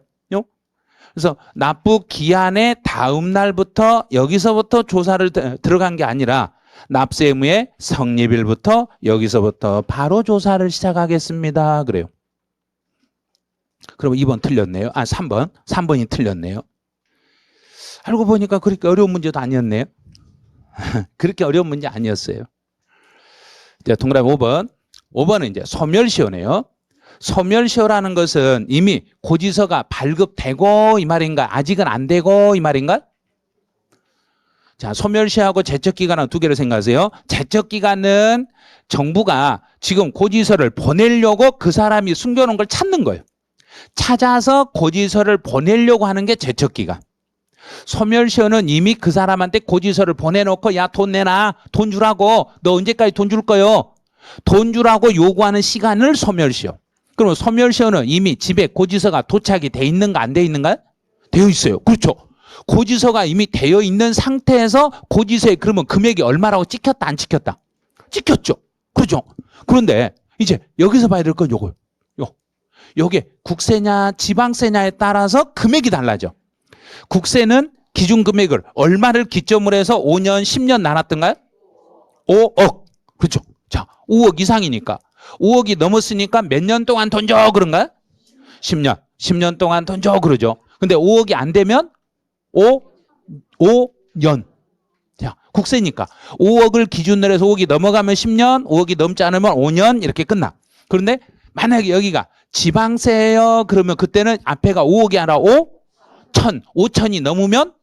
그래서 납부 기한의 다음 날부터 여기서부터 조사를 들어간 게 아니라 납세 의무의 성립일부터 여기서부터 바로 조사를 시작하겠습니다. 그래요. 그럼 2번 틀렸네요. 아 3번이 틀렸네요. 알고 보니까 그렇게 어려운 문제도 아니었네요. 그렇게 어려운 문제 아니었어요. 이제 동그라미 5번은 이제 소멸시효네요. 소멸시효라는 것은 이미 고지서가 발급되고 이 말인가? 아직은 안 되고 이 말인가? 자, 소멸시효하고 제척기간은 두 개를 생각하세요. 제척기간은 정부가 지금 고지서를 보내려고 그 사람이 숨겨놓은 걸 찾는 거예요. 찾아서 고지서를 보내려고 하는 게 제척기간. 소멸시효는 이미 그 사람한테 고지서를 보내놓고 야 돈 내놔 돈 주라고 너 언제까지 돈 줄 거요 돈 주라고 요구하는 시간을 소멸시효. 그러면 소멸시효는 이미 집에 고지서가 도착이 돼 있는가 안 돼 있는가? 되어 있어요. 그렇죠. 고지서가 이미 되어 있는 상태에서 고지서에 그러면 금액이 얼마라고 찍혔다 안 찍혔다? 찍혔죠. 그렇죠. 그런데 이제 여기서 봐야 될 건 요거요. 요게 국세냐 지방세냐에 따라서 금액이 달라져. 국세는 기준금액을 얼마를 기점으로 해서 5년, 10년 나눴던가요? 5억. 그렇죠. 자, 5억 이상이니까. 5억이 넘었으니까 몇 년 동안 돈 줘 그런가요? 10년. 10년 동안 돈 줘 그러죠. 근데 5억이 안 되면 5년. 자, 국세니까. 5억을 기준으로 해서 5억이 넘어가면 10년, 5억이 넘지 않으면 5년 이렇게 끝나. 그런데 만약에 여기가 지방세예요. 그러면 그때는 앞에가 5억이 아니라 5천이 넘으면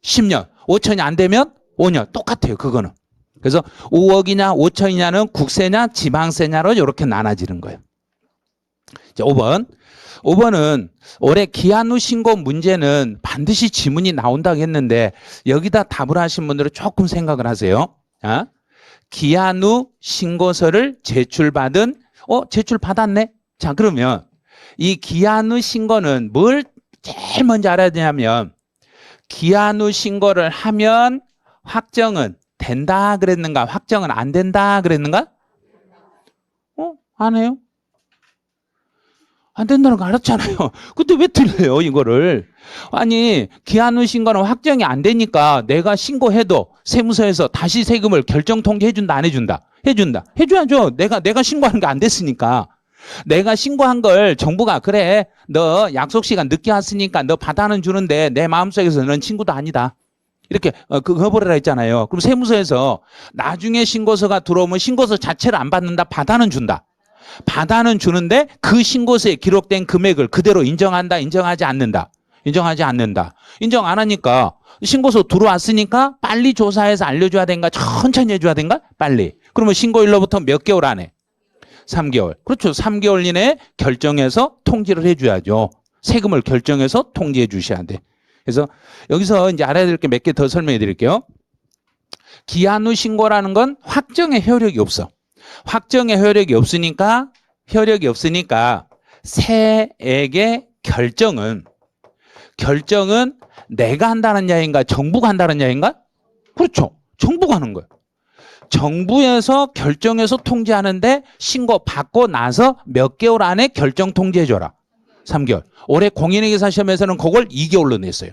10년, 5천이 안 되면 5년. 똑같아요. 그거는. 그래서 5억이냐 5천이냐는 국세냐 지방세냐로 이렇게 나눠지는 거예요. 자, 5번은 올해 기한 후 신고 문제는 반드시 지문이 나온다고 했는데 여기다 답을 하신 분들은 조금 생각을 하세요. 기한 후 신고서를 제출받은 제출받았네. 자, 그러면 이 기한 후 신고는 뭘 제일 먼저 알아야 되냐면 기한 후 신고를 하면 확정은 된다 그랬는가? 확정은 안 된다 그랬는가? 안 해요? 안 된다는 거 알았잖아요. 근데 왜 틀려요, 이거를? 아니, 기한 후 신고는 확정이 안 되니까 내가 신고해도 세무서에서 다시 세금을 결정 통지해준다, 안 해준다? 해준다. 해줘야죠. 내가 신고하는 게 안 됐으니까. 내가 신고한 걸 정부가 그래, 너 약속 시간 늦게 왔으니까 너 받아는 주는데 내 마음속에서 넌 친구도 아니다. 이렇게 그거 버려라 했잖아요. 그럼 세무서에서 나중에 신고서가 들어오면 신고서 자체를 안 받는다, 받아는 준다. 받아는 주는데 그 신고서에 기록된 금액을 그대로 인정한다, 인정하지 않는다. 인정하지 않는다. 인정 안 하니까 신고서 들어왔으니까 빨리 조사해서 알려줘야 된가, 천천히 해줘야 된가, 빨리. 그러면 신고일로부터 몇 개월 안에? 3개월. 그렇죠. 3개월 이내에 결정해서 통지를 해줘야죠. 세금을 결정해서 통지해 주셔야 돼. 그래서 여기서 이제 알아야 될 게 몇 개 더 설명해 드릴게요. 기한 후 신고라는 건 확정의 효력이 없어. 확정의 효력이 없으니까 세액의 결정은 내가 한다는 이야기인가 정부가 한다는 이야기인가? 그렇죠. 정부가 하는 거예요. 정부에서 결정해서 통지하는데 신고 받고 나서 몇 개월 안에 결정 통지해줘라. 3개월. 올해 공인회계사 시험에서는 그걸 2개월로 냈어요.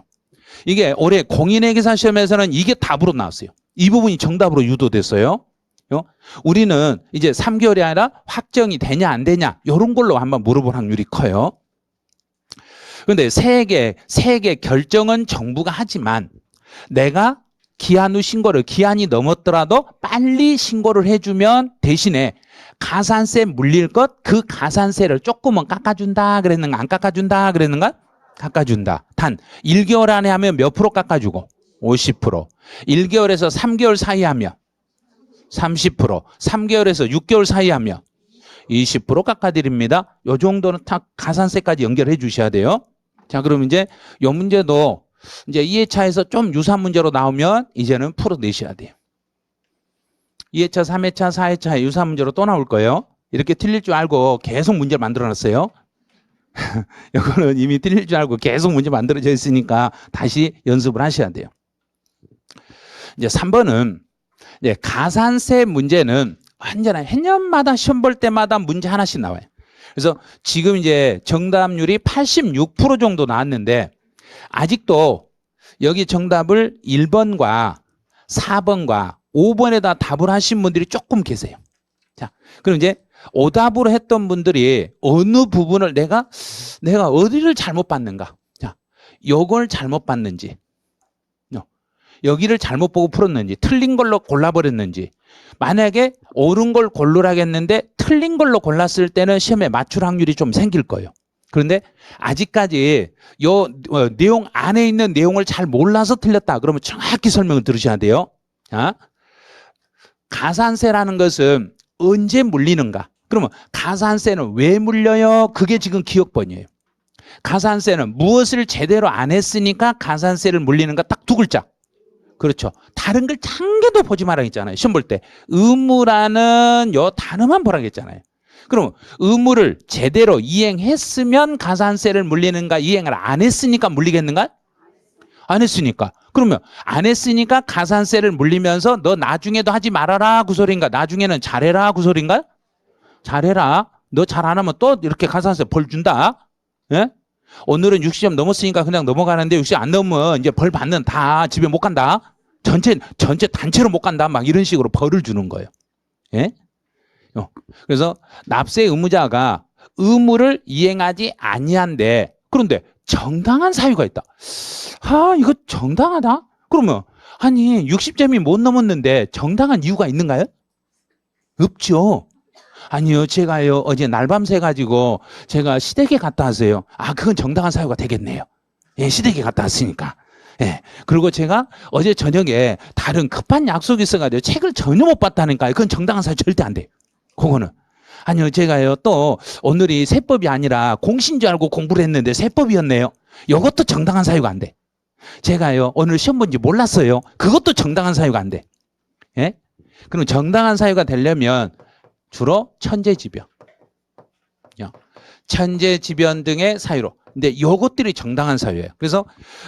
이게 올해 공인회계사 시험에서는 이게 답으로 나왔어요. 이 부분이 정답으로 유도됐어요. 우리는 이제 3개월이 아니라 확정이 되냐 안 되냐 이런 걸로 한번 물어볼 확률이 커요. 그런데 세액의 결정은 정부가 하지만 내가 기한 후 신고를 기한이 넘었더라도 빨리 신고를 해주면 대신에 가산세 물릴 것 그 가산세를 조금은 깎아준다 그랬는가 안 깎아준다 그랬는가? 깎아준다. 단 1개월 안에 하면 몇 프로 깎아주고? 50%. 1개월에서 3개월 사이 하면 30%. 3개월에서 6개월 사이 하면 20% 깎아드립니다. 요 정도는 다 가산세까지 연결해 주셔야 돼요. 자, 그럼 이제 요 문제도 이제 2회차에서 좀 유사한 문제로 나오면 이제는 풀어내셔야 돼요. 2회차, 3회차, 4회차에 유사한 문제로 또 나올 거예요. 이렇게 틀릴 줄 알고 계속 문제를 만들어놨어요. 이거는 이미 틀릴 줄 알고 계속 문제 만들어져 있으니까 다시 연습을 하셔야 돼요. 이제 3번은 이제 가산세 문제는 완전히 해년마다 시험 볼 때마다 문제 하나씩 나와요. 그래서 지금 이제 정답률이 86% 정도 나왔는데 아직도 여기 정답을 1번과 4번과 5번에다 답을 하신 분들이 조금 계세요. 자, 그럼 이제 오답으로 했던 분들이 어느 부분을 내가 어디를 잘못 봤는가? 자, 요걸 잘못 봤는지, 여기를 잘못 보고 풀었는지, 틀린 걸로 골라버렸는지, 만약에 옳은 걸 고르라겠는데 틀린 걸로 골랐을 때는 시험에 맞출 확률이 좀 생길 거예요. 그런데 아직까지 요 내용 안에 있는 내용을 잘 몰라서 틀렸다. 그러면 정확히 설명을 들으셔야 돼요. 자, 가산세라는 것은 언제 물리는가? 그러면 가산세는 왜 물려요? 그게 지금 기억번이에요. 가산세는 무엇을 제대로 안 했으니까 가산세를 물리는가? 딱 두 글자. 그렇죠. 다른 글 한 개도 보지 말라 했잖아요. 시험 볼 때. 의무라는 요 단어만 보라고 했잖아요. 그럼 의무를 제대로 이행했으면 가산세를 물리는가? 이행을 안 했으니까 물리겠는가? 안 했으니까. 그러면 안 했으니까 가산세를 물리면서 너 나중에도 하지 말아라 그 소리인가? 나중에는 잘해라 그 소리인가? 잘해라. 너 잘 안 하면 또 이렇게 가산세 벌 준다. 예? 오늘은 60점 넘었으니까 그냥 넘어가는데 60점 안 넘으면 이제 벌 받는 다 집에 못 간다. 전체 단체로 못 간다. 막 이런 식으로 벌을 주는 거예요. 예? 그래서 납세 의무자가 의무를 이행하지 아니한데 그런데 정당한 사유가 있다. 아, 이거 정당하다? 그러면 아니 60점이 못 넘었는데 정당한 이유가 있는가요? 없죠. 아니요, 제가요 어제 날밤새 가지고 제가 시댁에 갔다 왔어요. 아, 그건 정당한 사유가 되겠네요. 예, 시댁에 갔다 왔으니까. 예. 그리고 제가 어제 저녁에 다른 급한 약속이 있어가지고 책을 전혀 못 봤다니까요. 그건 정당한 사유 절대 안 돼요. 그거는. 아니요, 제가요 또 오늘이 세법이 아니라 공시인 줄 알고 공부를 했는데 세법이었네요. 이것도 정당한 사유가 안 돼. 제가요 오늘 시험 본지 몰랐어요. 그것도 정당한 사유가 안 돼. 예? 그럼 정당한 사유가 되려면 주로 천재지변, 천재지변 등의 사유로. 근데 이것들이 정당한 사유예요. 그래서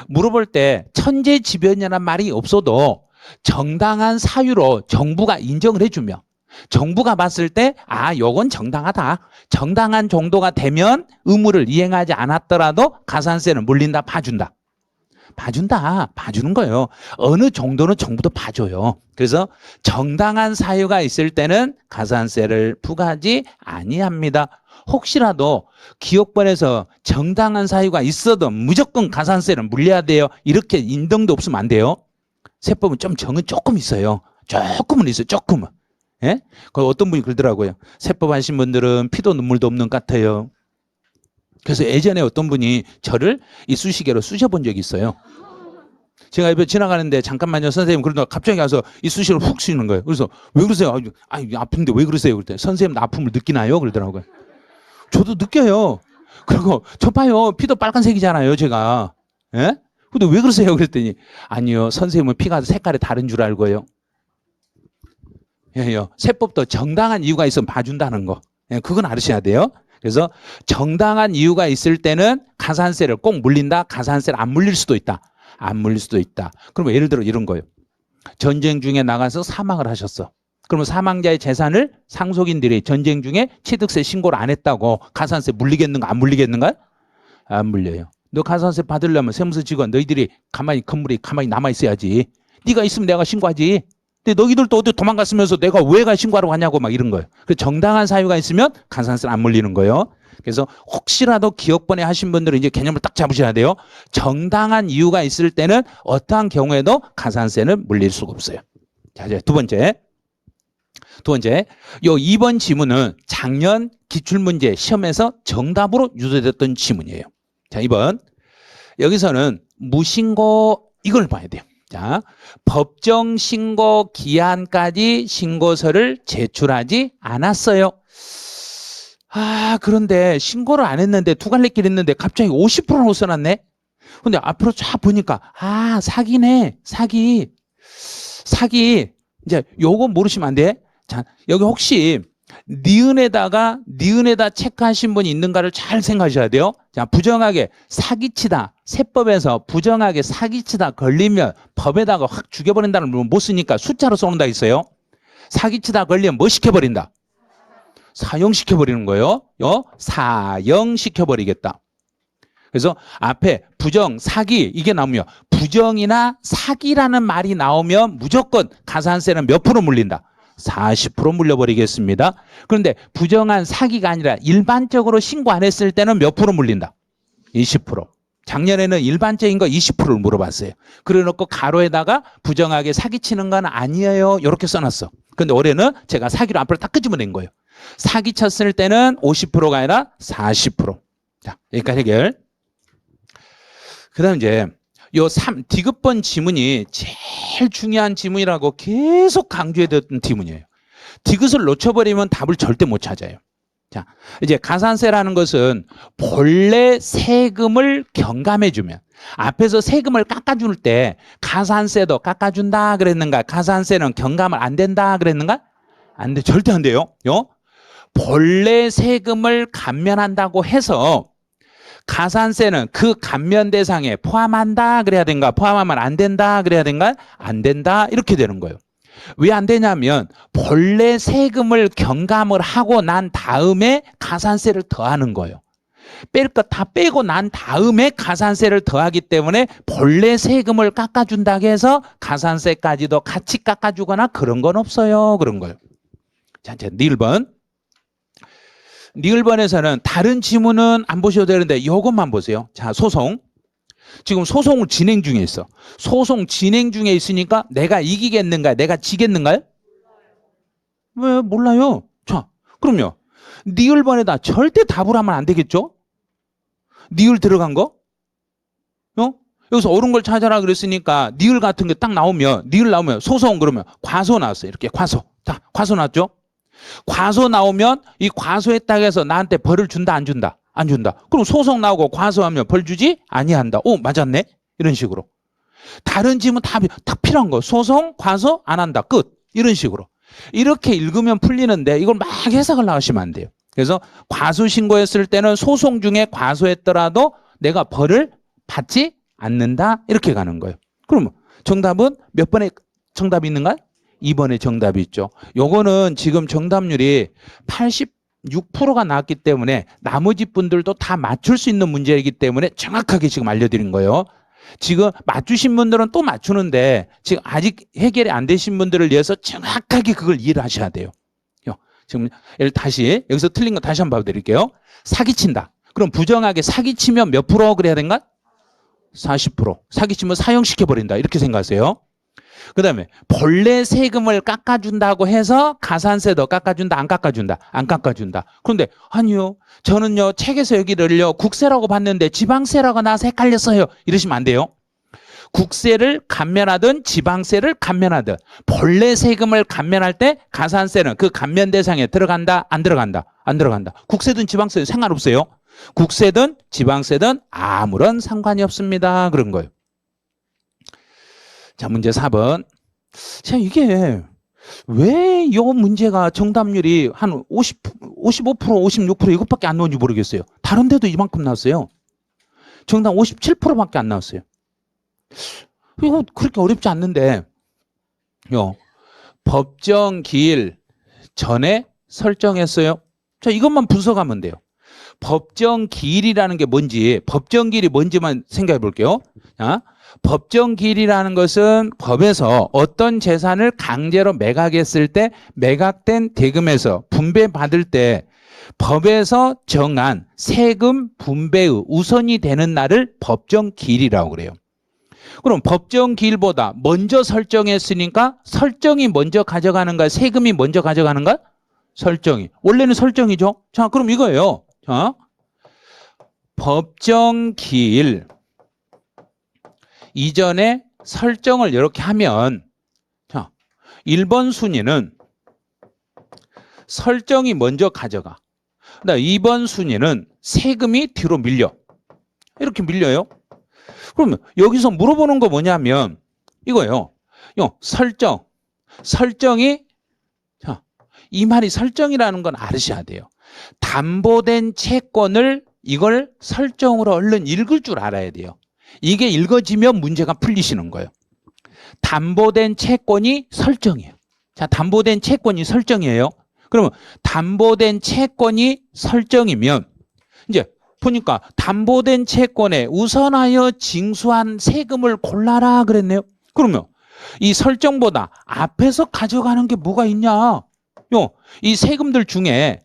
물어볼 때 천재지변이라는 말이 없어도 정당한 사유로 정부가 인정을 해주며 정부가 봤을 때 아, 요건 정당하다. 정당한 정도가 되면 의무를 이행하지 않았더라도 가산세는 물린다. 봐준다. 봐주는 거예요. 어느 정도는 정부도 봐줘요. 그래서 정당한 사유가 있을 때는 가산세를 부과하지 아니합니다. 혹시라도 기억번에서 정당한 사유가 있어도 무조건 가산세를 물려야 돼요. 이렇게 인정도 없으면 안 돼요. 세법은 좀 정은 조금 있어요. 조금은 있어요. 조금은. 예? 그 어떤 분이 그러더라고요. 세법 하신 분들은 피도 눈물도 없는 것 같아요. 그래서 예전에 어떤 분이 저를 이 수시개로 쑤셔본 적이 있어요. 제가 옆에 지나가는데 잠깐만요 선생님 그러다가 갑자기 와서 이 수시로 훅 쏘는 거예요. 그래서 왜 그러세요? 아니 아픈데 왜 그러세요? 그랬더니 선생님 아픔을 느끼나요? 그러더라고요. 저도 느껴요. 그리고 저 봐요. 피도 빨간색이잖아요 제가. 예? 근데 왜 그러세요? 그랬더니 아니요 선생님은 피가 색깔이 다른 줄 알고요. 예, 세법도 정당한 이유가 있으면 봐준다는 거. 예, 그건 알으셔야 돼요. 그래서 정당한 이유가 있을 때는 가산세를 꼭 물린다. 가산세를 안 물릴 수도 있다. 안 물릴 수도 있다. 그러면 예를 들어 이런 거예요. 전쟁 중에 나가서 사망을 하셨어. 그러면 사망자의 재산을 상속인들이 전쟁 중에 취득세 신고를 안 했다고 가산세 물리겠는가 안 물리겠는가? 안 물려요. 너 가산세 받으려면 세무서 직원 너희들이 건물이 가만히 남아 있어야지. 네가 있으면 내가 신고하지. 근데 너희들도 어디 도망갔으면서 내가 왜가 신고하러 가냐고 막 이런 거예요. 그 정당한 사유가 있으면 가산세를 안 물리는 거예요. 그래서 혹시라도 기억번에 하신 분들은 이제 개념을 딱 잡으셔야 돼요. 정당한 이유가 있을 때는 어떠한 경우에도 가산세는 물릴 수가 없어요. 자, 이제 두 번째. 요 2번 지문은 작년 기출문제 시험에서 정답으로 유도됐던 지문이에요. 자, 2번. 여기서는 무신고 이걸 봐야 돼요. 자, 법정 신고 기한까지 신고서를 제출하지 않았어요. 그런데 신고를 안 했는데 두 갈래길 했는데 갑자기 50%라고 써놨네. 근데 앞으로 쫙 보니까 사기네. 사기. 이제 요거 모르시면 안 돼. 자, 여기 혹시 니은에다 체크하신 분이 있는가를 잘 생각하셔야 돼요. 자, 부정하게 사기치다. 세법에서 부정하게 사기치다 걸리면 법에다가 확 죽여버린다는 걸 못 쓰니까 숫자로 쏘는다 있어요. 사기치다 걸리면 뭐 시켜버린다? 사형시켜버리는 거예요. 사형시켜버리겠다. 그래서 앞에 부정, 사기 이게 나오면 부정이나 사기라는 말이 나오면 무조건 가산세는 몇 프로 물린다? 40% 물려버리겠습니다. 그런데 부정한 사기가 아니라 일반적으로 신고 안 했을 때는 몇 프로 물린다? 20%. 작년에는 일반적인 거 20%를 물어봤어요. 그래 놓고 가로에다가 부정하게 사기치는 건 아니에요. 이렇게 써놨어. 근데 올해는 제가 사기로 앞으로 딱 끄집어낸 거예요. 사기 쳤을 때는 50%가 아니라 40%. 자, 여기까지 해결. 그 다음 이제 요 디귿번 지문이 제일 중요한 지문이라고 계속 강조해뒀던 지문이에요. 디귿을 놓쳐버리면 답을 절대 못 찾아요. 자, 이제 가산세라는 것은 본래 세금을 경감해주면 앞에서 세금을 깎아줄 때 가산세도 깎아준다 그랬는가? 가산세는 경감을 안 된다 그랬는가? 안 돼. 절대 안 돼요. 본래 세금을 감면한다고 해서 가산세는 그 감면 대상에 포함한다 그래야 된가? 포함하면 안 된다 그래야 된가? 안 된다 이렇게 되는 거예요. 왜 안 되냐면 본래 세금을 경감을 하고 난 다음에 가산세를 더하는 거예요. 뺄 것 다 빼고 난 다음에 가산세를 더하기 때문에 본래 세금을 깎아준다고 해서 가산세까지도 같이 깎아주거나 그런 건 없어요. 그런 거예요. 자, 이제 니을번. 니을번에서는 다른 지문은 안 보셔도 되는데 이것만 보세요. 자, 소송. 지금 소송을 진행 중에 있어. 소송 진행 중에 있으니까 내가 이기겠는가? 내가 지겠는가요? 왜 몰라요? 자, 그럼요. 니을번에다 절대 답을 하면 안 되겠죠? 니을 들어간 거? 여기서 옳은 걸 찾아라 그랬으니까 니을 같은 게 딱 나오면 니을 나오면 소송 그러면 과소 나왔어요. 이렇게 과소. 자, 과소 나왔죠? 과소 나오면 이 과소했다고 해서 나한테 벌을 준다 안 준다? 안 준다. 그럼 소송 나오고 과소하면 벌 주지? 아니한다. 오, 맞았네. 이런 식으로. 다른 지문 다 필요한 거. 소송, 과소 안 한다. 끝. 이런 식으로. 이렇게 읽으면 풀리는데 이걸 막 해석을 나가시면 안 돼요. 그래서 과소 신고했을 때는 소송 중에 과소했더라도 내가 벌을 받지 않는다. 이렇게 가는 거예요. 그러면 정답은 몇 번에 정답이 있는가? 2번에 정답이 있죠. 요거는 지금 정답률이 86%가 나왔기 때문에 나머지 분들도 다 맞출 수 있는 문제이기 때문에 정확하게 지금 알려드린 거예요. 지금 맞추신 분들은 또 맞추는데 지금 아직 해결이 안 되신 분들을 위해서 정확하게 그걸 이해를 하셔야 돼요. 지금 다시 여기서 틀린 거 다시 한번 봐드릴게요. 사기친다. 그럼 부정하게 사기치면 몇 프로 그래야 된가? 40%. 사기치면 사형시켜버린다. 이렇게 생각하세요. 그 다음에 본래 세금을 깎아준다고 해서 가산세도 깎아준다 안 깎아준다? 안 깎아준다. 그런데 아니요 저는요 책에서 여기를요 국세라고 봤는데 지방세라고 나와서 헷갈렸어요. 이러시면 안 돼요. 국세를 감면하든 지방세를 감면하든 본래 세금을 감면할 때 가산세는 그 감면 대상에 들어간다, 안 들어간다? 안 들어간다. 국세든 지방세든 상관없어요. 국세든 지방세든 아무런 상관이 없습니다. 그런 거예요. 자, 문제 4번. 자, 이게 왜 이 문제가 정답률이 한 55%, 56% 이것밖에 안 나오는지 모르겠어요. 다른 데도 이만큼 나왔어요. 정답 57%밖에 안 나왔어요. 이거 그렇게 어렵지 않는데 법정 기일 전에 설정했어요. 자, 이것만 분석하면 돼요. 법정 기일이라는 게 뭔지, 법정 기일이 뭔지만 생각해 볼게요. 자, 법정 기일이라는 것은 법에서 어떤 재산을 강제로 매각했을 때 매각된 대금에서 분배받을 때 법에서 정한 세금 분배의 우선이 되는 날을 법정 기일이라고 그래요. 그럼 법정 기일보다 먼저 설정했으니까 설정이 먼저 가져가는가, 세금이 먼저 가져가는가? 설정이. 원래는 설정이죠. 자, 그럼 이거예요. 자, 법정 기일 이전에 설정을 이렇게 하면, 자, 1번 순위는 설정이 먼저 가져가. 2번 순위는 세금이 뒤로 밀려. 이렇게 밀려요. 그러면 여기서 물어보는 거 뭐냐면 이거예요. 설정이, 자, 이 말이 설정이라는 건 알으셔야 돼요. 담보된 채권을 이걸 설정으로 얼른 읽을 줄 알아야 돼요. 이게 읽어지면 문제가 풀리시는 거예요. 담보된 채권이 설정이에요. 자, 담보된 채권이 설정이에요. 그러면 담보된 채권이 설정이면 이제 보니까 담보된 채권에 우선하여 징수한 세금을 골라라 그랬네요. 그러면 이 설정보다 앞에서 가져가는 게 뭐가 있냐? 이 세금들 중에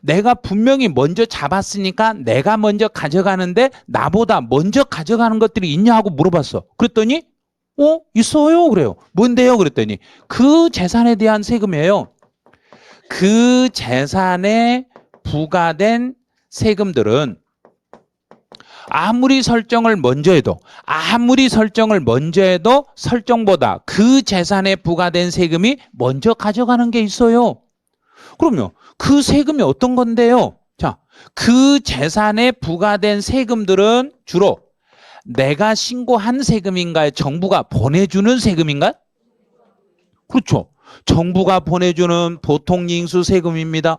내가 분명히 먼저 잡았으니까 내가 먼저 가져가는데 나보다 먼저 가져가는 것들이 있냐 하고 물어봤어. 그랬더니 있어요 그래요. 뭔데요? 그랬더니 그 재산에 대한 세금이에요. 그 재산에 부과된 세금들은 아무리 설정을 먼저 해도 설정보다 그 재산에 부과된 세금이 먼저 가져가는 게 있어요. 그러면 그 세금이 어떤 건데요? 자, 그 재산에 부과된 세금들은 주로 내가 신고한 세금인가요? 정부가 보내주는 세금인가요? 그렇죠. 정부가 보내주는 보통잉수 세금입니다.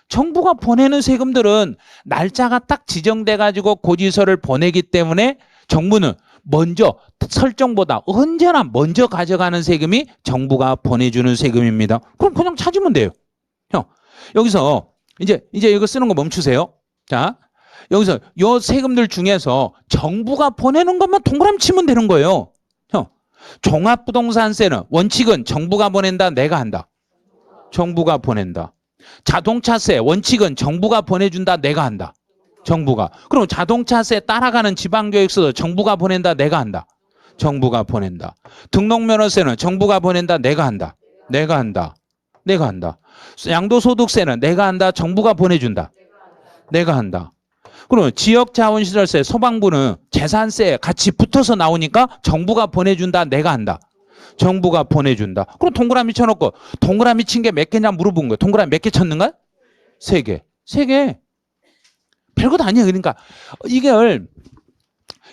정부가 보내는 세금들은 날짜가 딱 지정돼 가지고 고지서를 보내기 때문에 정부는 먼저 설정보다 언제나 먼저 가져가는 세금이 정부가 보내주는 세금입니다. 그럼 그냥 찾으면 돼요. 여기서 이제 이거 쓰는 거 멈추세요. 자, 여기서 요 세금들 중에서 정부가 보내는 것만 동그라미 치면 되는 거예요. 종합부동산세는 원칙은 정부가 보낸다, 내가 한다. 정부가 보낸다. 자동차세 원칙은 정부가 보내준다, 내가 한다. 정부가. 그럼 자동차세 따라가는 지방교육세도 정부가 보낸다, 내가 한다. 정부가 보낸다. 등록면허세는 정부가 보낸다, 내가 한다. 내가 한다. 양도소득세는 내가 한다, 정부가 보내준다. 내가 한다. 그러면 지역자원시설세, 소방부는 재산세 같이 붙어서 나오니까 정부가 보내준다, 내가 한다. 정부가 보내준다. 그럼 동그라미 쳐놓고 동그라미 친 게 몇 개냐 물어본 거예요. 동그라미 몇 개 쳤는가? 3개. 3개. 별것 아니에요. 그러니까 이걸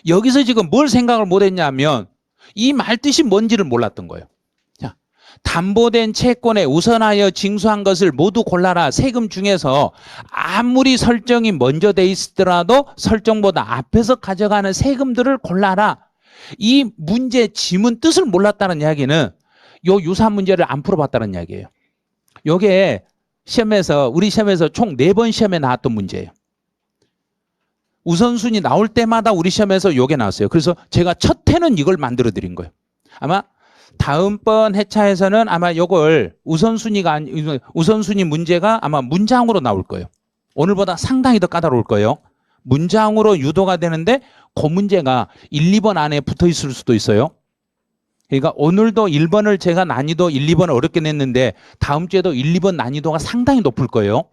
여기서 지금 뭘 생각을 못했냐면 이 말 뜻이 뭔지를 몰랐던 거예요. 자, 담보된 채권에 우선하여 징수한 것을 모두 골라라. 세금 중에서 아무리 설정이 먼저 돼 있더라도 설정보다 앞에서 가져가는 세금들을 골라라. 이 문제 지문 뜻을 몰랐다는 이야기는 요 유사 문제를 안 풀어봤다는 이야기예요. 요게 우리 시험에서 총 4번 시험에 나왔던 문제예요. 우선순위 나올 때마다 우리 시험에서 요게 나왔어요. 그래서 제가 첫 해는 이걸 만들어 드린 거예요. 아마 다음번 회차에서는 아마 요걸 우선순위 문제가 아마 문장으로 나올 거예요. 오늘보다 상당히 더 까다로울 거예요. 문장으로 유도가 되는데 그 문제가 1, 2번 안에 붙어 있을 수도 있어요. 그러니까 오늘도 1번을 제가 난이도 1, 2번을 어렵게 냈는데 다음 주에도 1, 2번 난이도가 상당히 높을 거예요.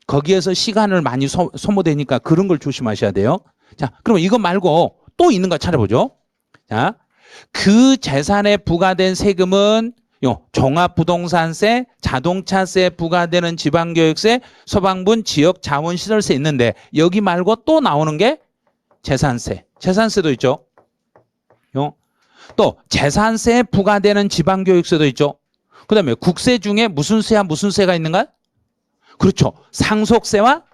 거기에서 시간을 많이 소모되니까 그런 걸 조심하셔야 돼요. 자, 그럼 이거 말고 또 있는 거 찾아보죠. 자, 그 재산에 부과된 세금은 종합부동산세, 자동차세 부과되는 지방교육세, 소방분 지역자원시설세 있는데 여기 말고 또 나오는 게 재산세. 재산세도 있죠. 또 재산세에 부과되는 지방교육세도 있죠. 그 다음에 국세 중에 무슨 세와 무슨 세가 있는가? 그렇죠. 상속세와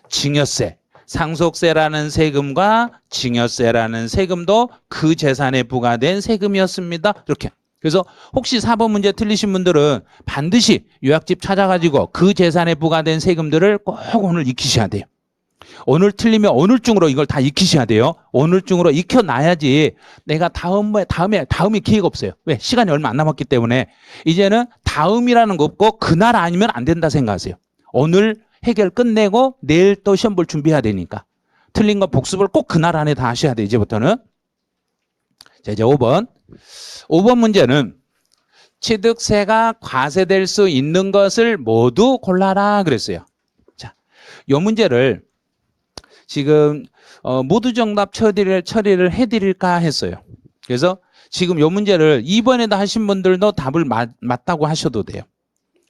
증여세. 상속세라는 세금과 증여세라는 세금도 그 재산에 부과된 세금이었습니다. 이렇게. 그래서 혹시 4번 문제 틀리신 분들은 반드시 요약집 찾아가지고 그 재산에 부과된 세금들을 꼭 오늘 익히셔야 돼요. 오늘 틀리면 오늘중으로 이걸 다 익히셔야 돼요. 오늘중으로 익혀놔야지 내가 다음에 기회가 없어요. 왜? 시간이 얼마 안 남았기 때문에 이제는 다음이라는 거 없고 그날 아니면 안 된다 생각하세요. 오늘 해결 끝내고 내일 또 시험 볼 준비해야 되니까 틀린 거 복습을 꼭 그날 안에 다 하셔야 돼요. 이제부터는. 자, 이제 5번. 5번 문제는 취득세가 과세될 수 있는 것을 모두 골라라 그랬어요. 자, 이 문제를 지금 모두 정답 처리를 해드릴까 했어요. 그래서 지금 이 문제를 2번에다 하신 분들도 답을 맞다고 하셔도 돼요.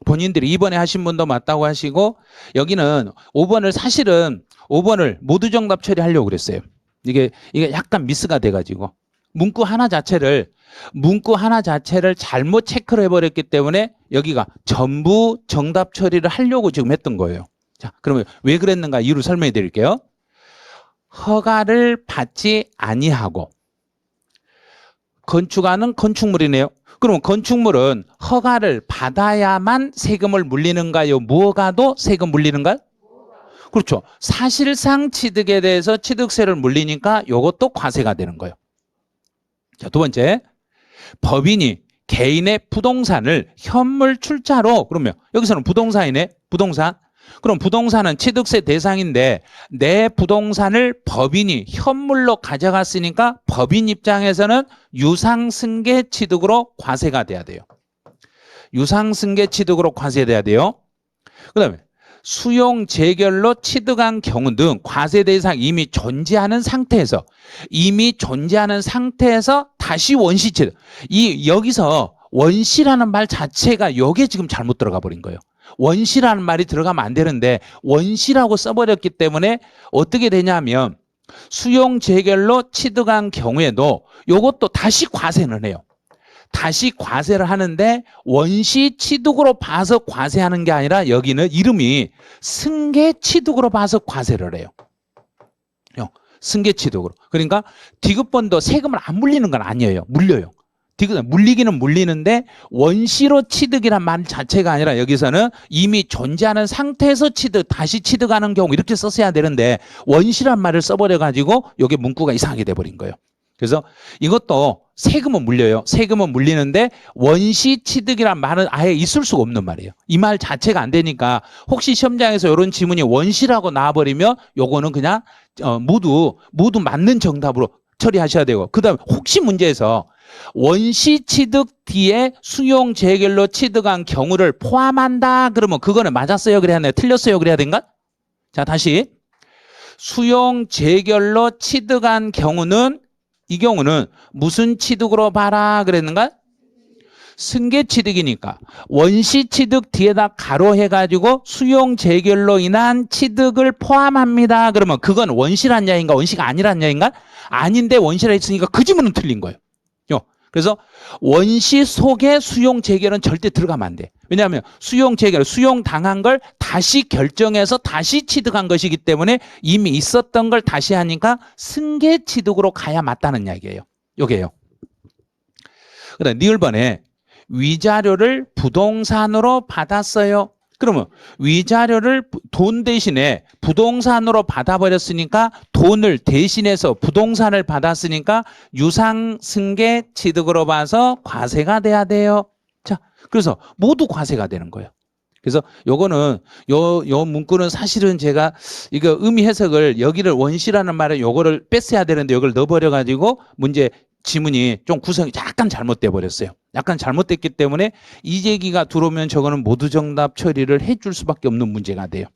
본인들이 2번에 하신 분도 맞다고 하시고 여기는 5번을 사실은 5번을 모두 정답 처리하려고 그랬어요. 이게 약간 미스가 돼가지고 문구 하나 자체를 잘못 체크를 해버렸기 때문에 여기가 전부 정답 처리를 하려고 지금 했던 거예요. 자, 그러면 왜 그랬는가 이유를 설명해 드릴게요. 허가를 받지 아니하고 건축하는 건축물이네요. 그럼 건축물은 허가를 받아야만 세금을 물리는가요? 무허가도 세금 물리는가요? 그렇죠. 사실상 취득에 대해서 취득세를 물리니까 이것도 과세가 되는 거예요. 자, 두 번째. 법인이 개인의 부동산을 현물 출자로 그러면 여기서는 부동산이네. 부동산. 그럼 부동산은 취득세 대상인데 내 부동산을 법인이 현물로 가져갔으니까 법인 입장에서는 유상승계 취득으로 과세가 돼야 돼요. 유상승계 취득으로 과세돼야 돼요. 그 다음에 수용 재결로 취득한 경우 등 과세 대상 이미 존재하는 상태에서 다시 원시 취득. 여기서 원시라는 말 자체가 여기에 지금 잘못 들어가 버린 거예요. 원시라는 말이 들어가면 안 되는데 원시라고 써버렸기 때문에 어떻게 되냐면 수용 재결로 취득한 경우에도 이것도 다시 과세는 해요. 다시 과세를 하는데 원시 취득으로 봐서 과세하는 게 아니라 여기는 이름이 승계 취득으로 봐서 과세를 해요. 승계 취득으로. 그러니까 디귿번도 세금을 안 물리는 건 아니에요. 물려요. 물리기는 물리는데 원시로 취득이란 말 자체가 아니라 여기서는 이미 존재하는 상태에서 다시 취득하는 경우 이렇게 썼어야 되는데 원시란 말을 써버려가지고 이게 문구가 이상하게 돼버린 거예요. 그래서 이것도 세금은 물려요. 세금은 물리는데 원시 취득이란 말은 아예 있을 수가 없는 말이에요. 이 말 자체가 안 되니까 혹시 시험장에서 이런 지문이 원시라고 나와버리면 요거는 그냥 모두 맞는 정답으로 처리하셔야 되고 그 다음에 혹시 문제에서 원시 취득 뒤에 수용 재결로 취득한 경우를 포함한다 그러면 그거는 맞았어요 그래야 되나 틀렸어요 그래야 된가? 자 다시 수용 재결로 취득한 경우는 이 경우는 무슨 취득으로 봐라 그랬는가? 승계 취득이니까 원시 취득 뒤에다 가로해가지고 수용 재결로 인한 취득을 포함합니다. 그러면 그건 원시란 야인가 원시가 아니란 야인가? 아닌데 원시라 했으니까 그 지문은 틀린 거예요. 그래서 원시 속에 수용 재결은 절대 들어가면 안 돼. 왜냐하면 수용 재결, 수용 당한 걸 다시 결정해서 다시 취득한 것이기 때문에 이미 있었던 걸 다시 하니까 승계 취득으로 가야 맞다는 이야기예요. 요게요. 그다음 니을번에 위자료를 부동산으로 받았어요. 그러면 위자료를 돈 대신에 부동산으로 받아버렸으니까 돈을 대신해서 부동산을 받았으니까 유상승계 취득으로 봐서 과세가 돼야 돼요. 자, 그래서 모두 과세가 되는 거예요. 그래서 요거는 요 문구는 사실은 제가 이거 의미 해석을 여기를 원시라는 말에 요거를 뺐어야 되는데 요걸 넣어버려 가지고 문제 지문이 좀 구성이 약간 잘못돼 버렸어요. 약간 잘못됐기 때문에 이재기가 들어오면 저거는 모두 정답 처리를 해줄 수밖에 없는 문제가 돼요.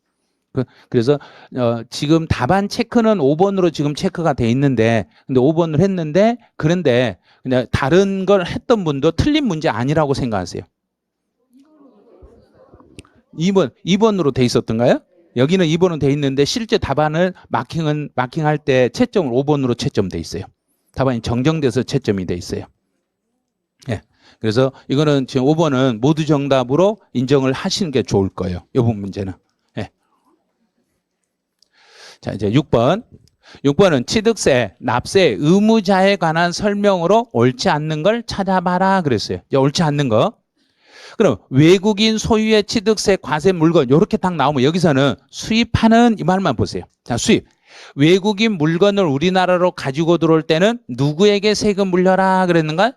그래서 지금 답안 체크는 5번으로 지금 체크가 돼 있는데 근데 5번을 했는데 그런데 그냥 다른 걸 했던 분도 틀린 문제 아니라고 생각하세요. 2번으로 돼 있었던가요? 여기는 2번은 돼 있는데 실제 답안을 마킹할 때 채점을 5번으로 채점돼 있어요. 답안이 정정돼서 채점이 돼 있어요. 예. 그래서 이거는 지금 5번은 모두 정답으로 인정을 하시는 게 좋을 거예요. 이 부분 문제는. 예. 자, 이제 6번. 6번은 취득세, 납세 의무자에 관한 설명으로 옳지 않는 걸 찾아봐라 그랬어요. 이제 옳지 않는 거. 그럼 외국인 소유의 취득세, 과세 물건 이렇게 딱 나오면 여기서는 수입하는 이 말만 보세요. 자, 수입. 외국인 물건을 우리나라로 가지고 들어올 때는 누구에게 세금 물려라 그랬는가?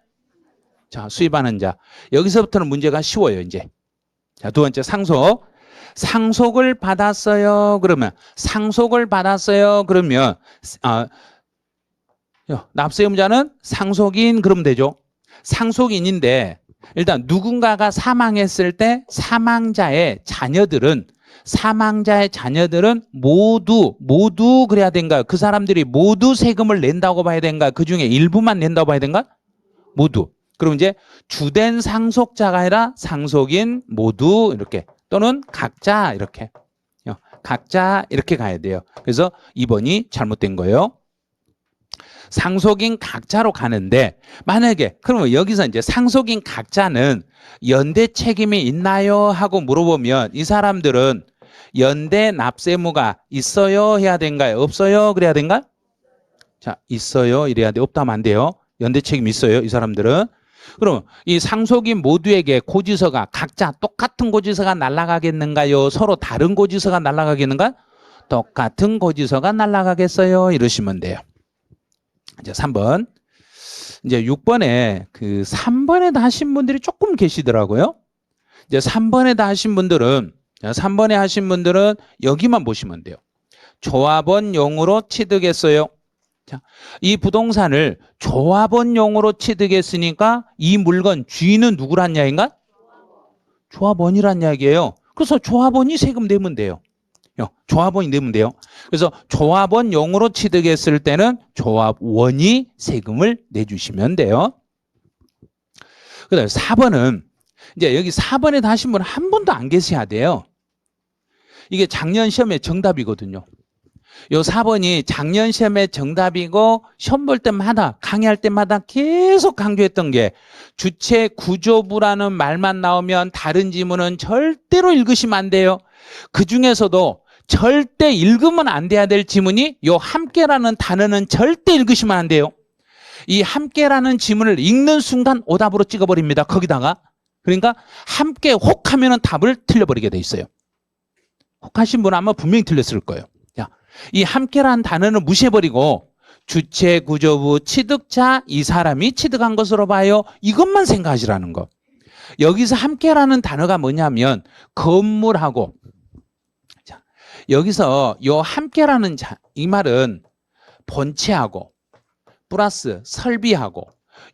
자, 수입하는 자. 여기서부터는 문제가 쉬워요, 이제. 자, 두 번째 상속. 상속을 받았어요. 그러면 상속을 받았어요. 그러면 납세 의무자는 상속인 그러면 되죠. 상속인인데 일단 누군가가 사망했을 때 사망자의 자녀들은 모두 그래야 된가? 그 사람들이 모두 세금을 낸다고 봐야 된가? 그 중에 일부만 낸다고 봐야 된가? 모두. 그럼 이제 주된 상속자가 아니라 상속인 모두 이렇게 또는 각자 이렇게 가야 돼요. 그래서 2번이 잘못된 거예요. 상속인 각자로 가는데 만약에 그러면 여기서 이제 상속인 각자는 연대 책임이 있나요? 하고 물어보면 이 사람들은 연대 납세무가 있어요? 해야 된가요? 없어요? 그래야 된가? 자, 있어요. 이래야 돼. 없다면 안 돼요. 연대 책임 있어요. 이 사람들은. 그럼 이 상속인 모두에게 고지서가 각자 똑같은 고지서가 날아가겠는가요? 서로 다른 고지서가 날아가겠는가? 똑같은 고지서가 날아가겠어요? 이러시면 돼요. 이제 3번. 이제 6번에 3번에다 하신 분들이 조금 계시더라고요. 이제 3번에다 하신 분들은 여기만 보시면 돼요. 조합원용으로 취득했어요. 자, 이 부동산을 조합원용으로 취득했으니까 이 물건 주인은 누구란 이야기인가? 조합원이란 이야기예요. 그래서 조합원이 세금 내면 돼요. 조합원이 내면 돼요. 그래서 조합원용으로 취득했을 때는 조합원이 세금을 내주시면 돼요. 그 다음에 4번은 이제 여기 4번에 하신 분 한 분도 안 계셔야 돼요. 이게 작년 시험의 정답이거든요. 요 4번이 작년 시험의 정답이고 시험 볼 때마다 강의할 때마다 계속 강조했던 게 주체 구조부라는 말만 나오면 다른 지문은 절대로 읽으시면 안 돼요. 그중에서도 절대 읽으면 안 돼야 될 지문이 요 함께라는 단어는 절대 읽으시면 안 돼요. 이 함께라는 지문을 읽는 순간 오답으로 찍어버립니다. 거기다가. 그러니까 함께 혹 하면은 답을 틀려버리게 돼 있어요. 혹 하신 분은 아마 분명히 틀렸을 거예요. 이 함께라는 단어는 무시해버리고 주체, 구조부, 취득자 이 사람이 취득한 것으로 봐요. 이것만 생각하시라는 거. 여기서 함께라는 단어가 뭐냐면 건물하고 자, 여기서 요 함께라는 이 말은 본체하고 플러스 설비하고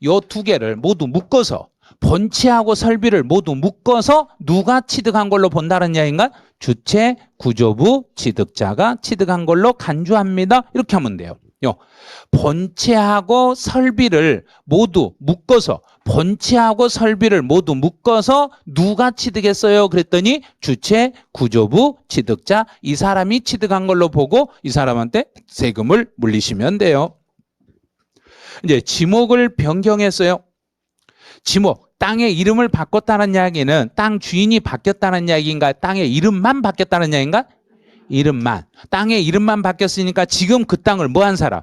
요 두 개를 모두 묶어서 본체하고 설비를 모두 묶어서 누가 취득한 걸로 본다는 이야기인가? 주체, 구조부, 취득자가 취득한 걸로 간주합니다. 이렇게 하면 돼요. 본체하고 설비를 모두 묶어서 누가 취득했어요? 그랬더니 주체, 구조부, 취득자 이 사람이 취득한 걸로 보고 이 사람한테 세금을 물리시면 돼요. 이제 지목을 변경했어요. 지목, 땅의 이름을 바꿨다는 이야기는 땅 주인이 바뀌었다는 이야기인가? 땅의 이름만 바뀌었다는 이야기인가? 이름만. 땅의 이름만 바뀌었으니까 지금 그 땅을 뭐 한 사람?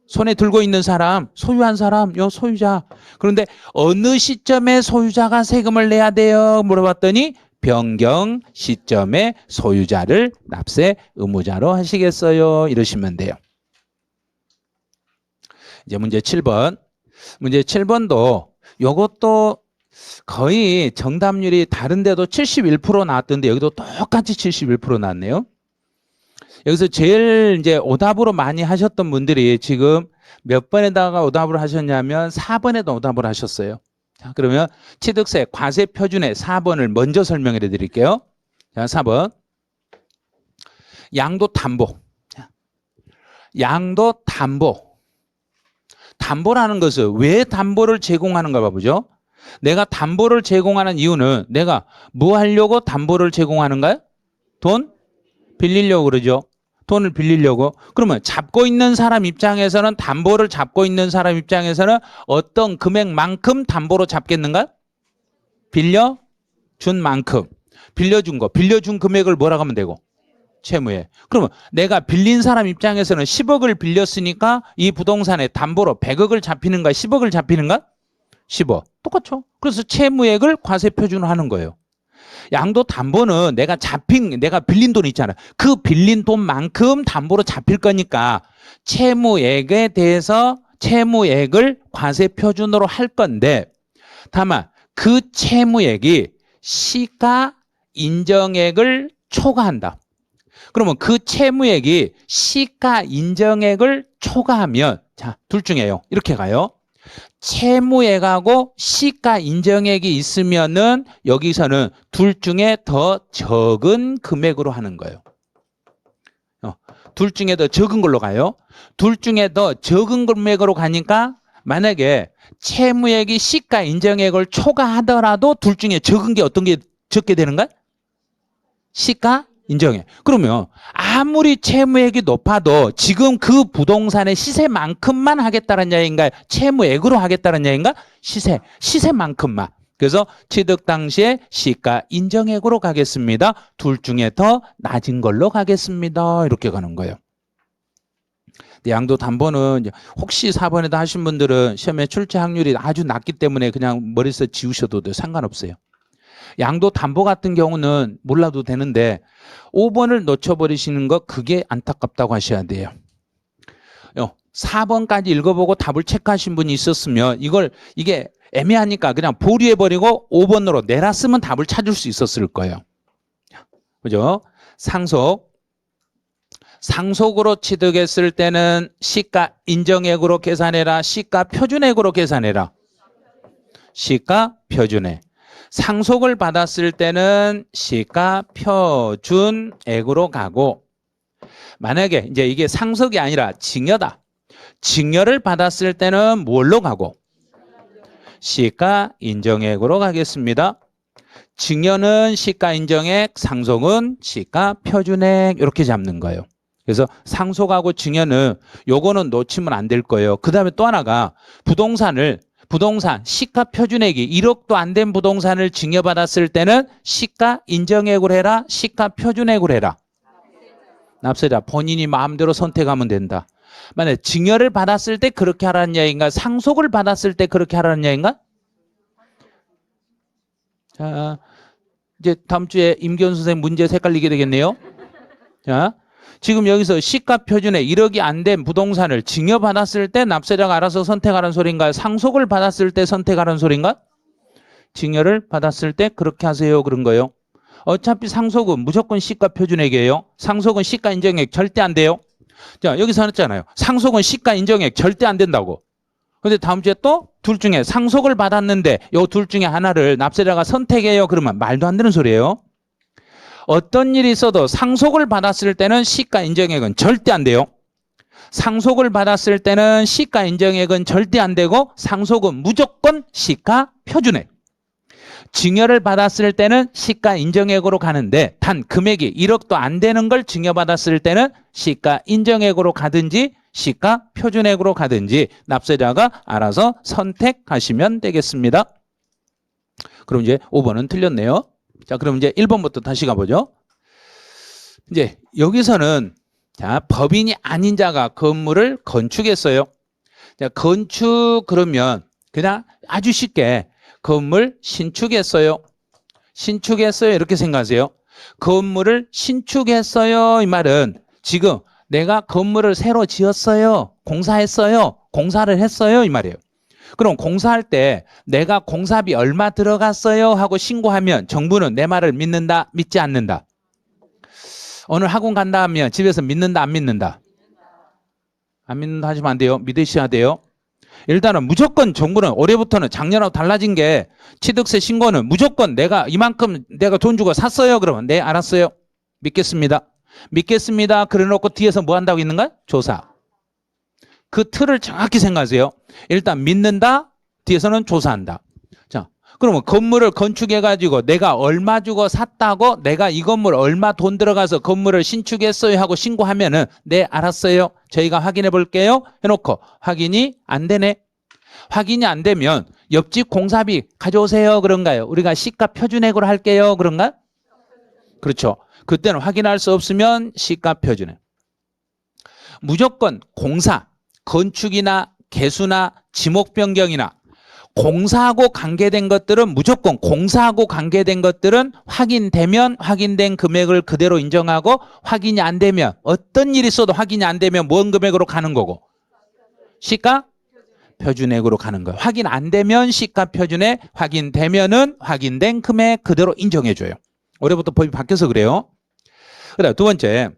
손에 들고 있는 사람, 소유한 사람, 요 소유자. 그런데 어느 시점에 소유자가 세금을 내야 돼요? 물어봤더니 변경 시점에 소유자를 납세 의무자로 하시겠어요? 이러시면 돼요. 이제 문제 7번. 문제 7번도 요것도 거의 정답률이 다른 데도 71% 나왔던데 여기도 똑같이 71% 나왔네요. 여기서 제일 이제 오답으로 많이 하셨던 분들이 지금 몇 번에다가 오답을 하셨냐면 4번에도 오답을 하셨어요. 자, 그러면 취득세 과세 표준의 4번을 먼저 설명해 드릴게요. 자, 4번. 양도담보. 양도담보. 담보라는 것은 왜 담보를 제공하는가 봐보죠. 내가 담보를 제공하는 이유는 내가 뭐 하려고 담보를 제공하는가요? 돈 빌리려고 그러죠. 돈을 빌리려고. 그러면 잡고 있는 사람 입장에서는 담보를 잡고 있는 사람 입장에서는 어떤 금액만큼 담보로 잡겠는가? 빌려준 만큼. 빌려준 거. 빌려준 금액을 뭐라고 하면 되고? 채무에. 그러면 내가 빌린 사람 입장에서는 10억을 빌렸으니까 이 부동산에 담보로 100억을 잡히는가 10억을 잡히는가? 10억. 똑같죠. 그래서 채무액을 과세 표준화하는 거예요. 양도담보는 내가 빌린 돈 있잖아. 그 빌린 돈만큼 담보로 잡힐 거니까 채무액에 대해서 채무액을 과세 표준으로 할 건데 다만 그 채무액이 시가 인정액을 초과한다. 그러면 그 채무액이 시가 인정액을 초과하면 자, 둘 중에요. 이렇게 가요. 채무액하고 시가 인정액이 있으면은 여기서는 둘 중에 더 적은 금액으로 하는 거예요. 둘 중에 더 적은 걸로 가요. 둘 중에 더 적은 금액으로 가니까 만약에 채무액이 시가 인정액을 초과하더라도 둘 중에 적은 게 어떤 게 적게 되는가? 시가 인정액. 그러면 아무리 채무액이 높아도 지금 그 부동산의 시세만큼만 하겠다는 이야기인가요? 채무액으로 하겠다는 이야기인가? 시세만큼만. 그래서 취득 당시에 시가 인정액으로 가겠습니다. 둘 중에 더 낮은 걸로 가겠습니다. 이렇게 가는 거예요. 양도담보는 혹시 4번에도 하신 분들은 시험에 출제 확률이 아주 낮기 때문에 그냥 머릿속에 지우셔도 상관없어요. 양도담보 같은 경우는 몰라도 되는데 5번을 놓쳐버리시는 거 그게 안타깝다고 하셔야 돼요. 4번까지 읽어보고 답을 체크하신 분이 있었으면 이게 애매하니까 그냥 보류해버리고 5번으로 내놨으면 답을 찾을 수 있었을 거예요. 그죠? 상속으로 취득했을 때는 시가 인정액으로 계산해라. 시가 표준액으로 계산해라. 시가 표준액. 상속을 받았을 때는 시가 표준액으로 가고 만약에 이제 이게 상속이 아니라 증여다. 증여를 받았을 때는 뭘로 가고? 시가 인정액으로 가겠습니다. 증여는 시가 인정액, 상속은 시가 표준액 이렇게 잡는 거예요. 그래서 상속하고 증여는 요거는 놓치면 안 될 거예요. 그 다음에 또 하나가 부동산 시가 표준액이 1억도 안 된 부동산을 증여받았을 때는 시가 인정액으로 해라. 시가 표준액으로 해라. 납세자 본인이 마음대로 선택하면 된다. 만약에 증여를 받았을 때 그렇게 하라는 이야기인가? 상속을 받았을 때 그렇게 하라는 이야기인가? 자, 이제 다음 주에 임기현 선생님 문제 헷갈리게 되겠네요. 자, 지금 여기서 시가 표준에 1억이 안 된 부동산을 증여받았을 때 납세자가 알아서 선택하라는 소리인가요? 상속을 받았을 때 선택하라는 소리인가? 증여를 받았을 때 그렇게 하세요. 그런 거예요. 어차피 상속은 무조건 시가 표준액이에요. 상속은 시가 인정액 절대 안 돼요. 자, 여기서 했잖아요. 상속은 시가 인정액 절대 안 된다고. 근데 다음 주에 또 둘 중에 상속을 받았는데 요 둘 중에 하나를 납세자가 선택해요. 그러면 말도 안 되는 소리예요. 어떤 일이 있어도 상속을 받았을 때는 시가 인정액은 절대 안 돼요. 상속을 받았을 때는 시가 인정액은 절대 안 되고 상속은 무조건 시가 표준액. 증여를 받았을 때는 시가 인정액으로 가는데 단 금액이 1억도 안 되는 걸 증여받았을 때는 시가 인정액으로 가든지 시가 표준액으로 가든지 납세자가 알아서 선택하시면 되겠습니다. 그럼 이제 5번은 틀렸네요. 자, 그럼 이제 1번부터 다시 가보죠. 이제 여기서는 자, 법인이 아닌 자가 건물을 건축했어요. 자, 건축 그러면 그냥 아주 쉽게 건물 신축했어요. 신축했어요. 이렇게 생각하세요. 건물을 신축했어요. 이 말은 지금 내가 건물을 새로 지었어요. 공사했어요. 공사를 했어요. 이 말이에요. 그럼 공사할 때 내가 공사비 얼마 들어갔어요 하고 신고하면 정부는 내 말을 믿는다, 믿지 않는다? 오늘 학원 간다 하면 집에서 믿는다, 안 믿는다? 안 믿는다 하시면 안 돼요. 믿으셔야 돼요. 일단은 무조건 정부는 올해부터는 작년하고 달라진 게 취득세 신고는 무조건 내가 이만큼 내가 돈 주고 샀어요. 그러면 네, 알았어요. 믿겠습니다. 믿겠습니다. 그래놓고 뒤에서 뭐 한다고 있는 거야? 조사. 그 틀을 정확히 생각하세요. 일단 믿는다. 뒤에서는 조사한다. 자, 그러면 건물을 건축해가지고 내가 얼마 주고 샀다고 내가 이 건물 얼마 돈 들어가서 건물을 신축했어요 하고 신고하면은 네, 알았어요. 저희가 확인해 볼게요. 해놓고 확인이 안 되네. 확인이 안 되면 옆집 공사비 가져오세요. 그런가요? 우리가 시가 표준액으로 할게요. 그런가? 그렇죠. 그때는 확인할 수 없으면 시가 표준액. 무조건 공사, 건축이나 개수나 지목 변경이나 공사하고 관계된 것들은 무조건 공사하고 관계된 것들은 확인되면 확인된 금액을 그대로 인정하고 확인이 안 되면 어떤 일이 있어도 확인이 안 되면 뭔 금액으로 가는 거고? 시가 표준액으로 가는 거예요. 확인 안 되면 시가 표준액, 확인되면은 확인된 금액 그대로 인정해줘요. 올해부터 법이 바뀌어서 그래요. 그다음 두 번째,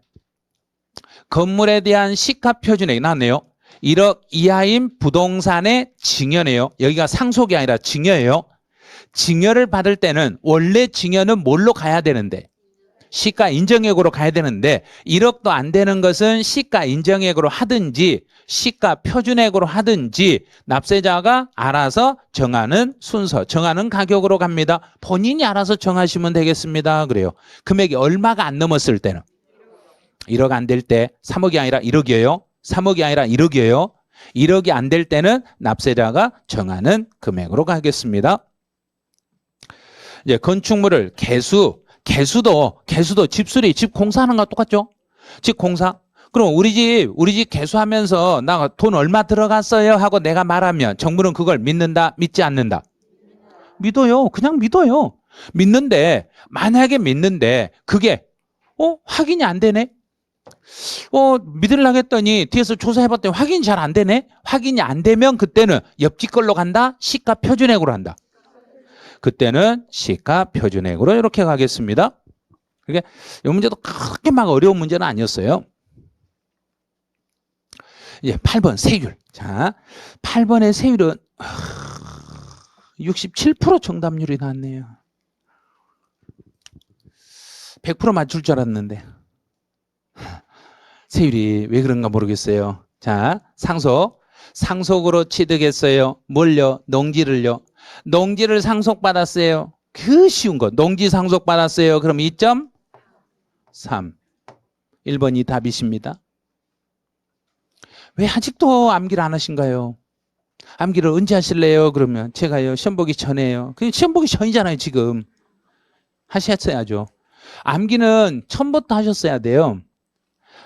건물에 대한 시가 표준액이 나왔네요. 1억 이하인 부동산의 증여네요. 여기가 상속이 아니라 증여예요. 증여를 받을 때는 원래 증여는 뭘로 가야 되는데? 시가 인정액으로 가야 되는데 1억도 안 되는 것은 시가 인정액으로 하든지 시가 표준액으로 하든지 납세자가 알아서 정하는 순서, 정하는 가격으로 갑니다. 본인이 알아서 정하시면 되겠습니다. 그래요. 금액이 얼마가 안 넘었을 때는 1억 안 될 때 3억이 아니라 1억이에요. 3억이 아니라 1억이에요. 1억이 안 될 때는 납세자가 정하는 금액으로 가겠습니다. 이제 건축물을 개수도 집수리, 집 공사하는 거 똑같죠? 집 공사. 그럼 우리 집 개수하면서 나 돈 얼마 들어갔어요 하고 내가 말하면 정부는 그걸 믿는다, 믿지 않는다? 믿어요. 그냥 믿어요. 믿는데 만약에 믿는데 그게 확인이 안 되네? 믿으려고 했더니 뒤에서 조사해봤더니 확인이 잘 안 되네? 확인이 안 되면 그때는 옆집 걸로 간다? 시가 표준액으로 한다. 그때는 시가 표준액으로 이렇게 가겠습니다. 그러니까 이 문제도 그렇게 막 어려운 문제는 아니었어요. 이제 8번 세율. 자, 8번의 세율은 67% 정답률이 나왔네요. 100% 맞출 줄 알았는데. 세율이 왜 그런가 모르겠어요. 자, 상속으로 취득했어요. 뭘요? 농지를요. 농지를 상속받았어요. 그 쉬운 거. 농지 상속받았어요. 그럼 2.3. 1번이 답이십니다. 왜 아직도 암기를 안 하신가요? 암기를 언제 하실래요? 그러면 제가요, 시험 보기 전에요. 그냥 시험 보기 전이잖아요, 지금. 하셨어야죠. 암기는 처음부터 하셨어야 돼요.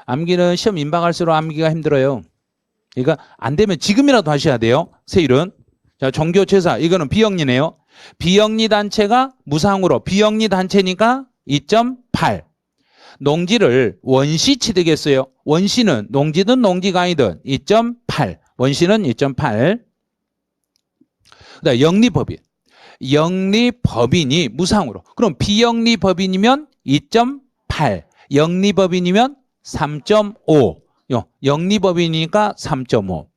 암기는 시험 임박할수록 암기가 힘들어요. 그러니까 안 되면 지금이라도 하셔야 돼요. 세율은. 자, 종교제사. 이거는 비영리네요. 비영리 단체가 무상으로. 비영리 단체니까 2.8. 농지를 원시 취득했어요. 원시는 농지든 농지가 아니든 2.8. 원시는 2.8. 그다음 영리법인. 영리법인이 무상으로. 그럼 비영리법인이면 2.8. 영리법인이면 3.5. 영리법인이니까 3.5.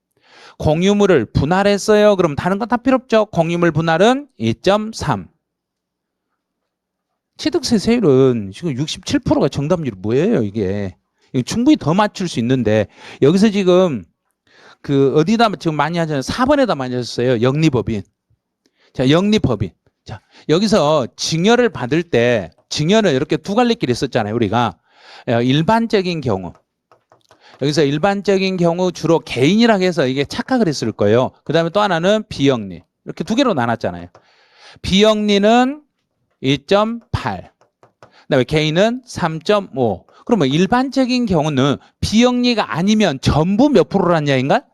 공유물을 분할했어요. 그럼 다른 건 다 필요 없죠. 공유물 분할은 2.3. 취득세 세율은 지금 67%가 정답률이 뭐예요, 이게. 충분히 더 맞출 수 있는데 여기서 지금 그 어디다 지금 많이 하잖아요. 4번에다 많이 하셨어요. 영리법인. 자, 영리법인. 자, 여기서 증여를 받을 때 증여는 이렇게 두 갈래 길이 있었잖아요, 우리가. 일반적인 경우. 여기서 일반적인 경우 주로 개인이라고 해서 이게 착각을 했을 거예요. 그 다음에 또 하나는 비영리. 이렇게 두 개로 나눴잖아요. 비영리는 2.8. 그다음에 개인은 3.5. 그러면 일반적인 경우는 비영리가 아니면 전부 몇 프로란 이야기인가?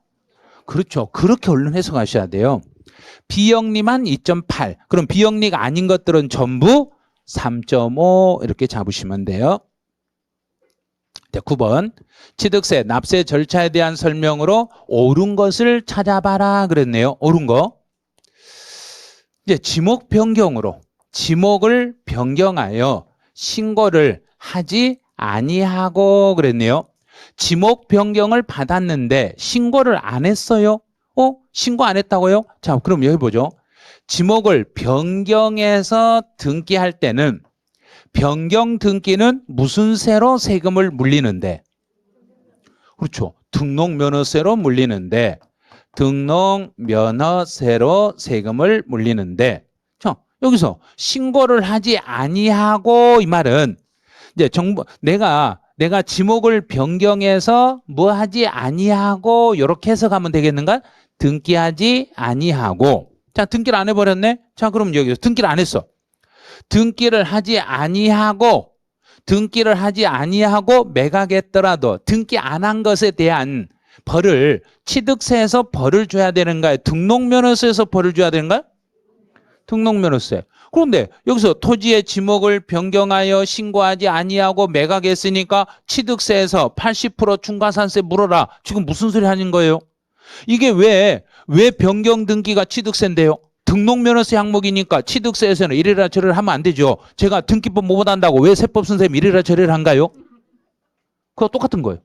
그렇죠. 그렇게 얼른 해석하셔야 돼요. 비영리만 2.8. 그럼 비영리가 아닌 것들은 전부 3.5 이렇게 잡으시면 돼요. 9번 취득세 납세 절차에 대한 설명으로 옳은 것을 찾아봐라 그랬네요. 옳은 거. 이제 지목 변경으로 지목을 변경하여 신고를 하지 아니하고 그랬네요. 지목 변경을 받았는데 신고를 안 했어요. 신고 안 했다고요? 자, 그럼 여기 보죠. 지목을 변경해서 등기할 때는 변경 등기는 무슨 세로 세금을 물리는데? 그렇죠. 등록면허세로 물리는데, 등록면허세로 세금을 물리는데, 자, 여기서 신고를 하지 아니하고, 이 말은 이제 정부, 내가 지목을 변경해서 뭐 하지 아니하고, 이렇게 해석하면 되겠는가? 등기하지 아니하고. 자, 등기를 안 해버렸네? 자, 그럼 여기서 등기를 안 했어. 등기를 하지 아니하고 매각했더라도 등기 안 한 것에 대한 벌을 취득세에서 벌을 줘야 되는가요? 등록면허세에서 벌을 줘야 되는가요? 등록면허세. 그런데 여기서 토지의 지목을 변경하여 신고하지 아니하고 매각했으니까 취득세에서 80% 중과산세 물어라. 지금 무슨 소리 하는 거예요? 이게 왜 변경 등기가 취득세인데요? 등록면허세 항목이니까 취득세에서는 이래라 저래라 하면 안 되죠. 제가 등기법 못 한다고 왜 세법 선생님 이래라 저래라 한가요? 그거 똑같은 거예요.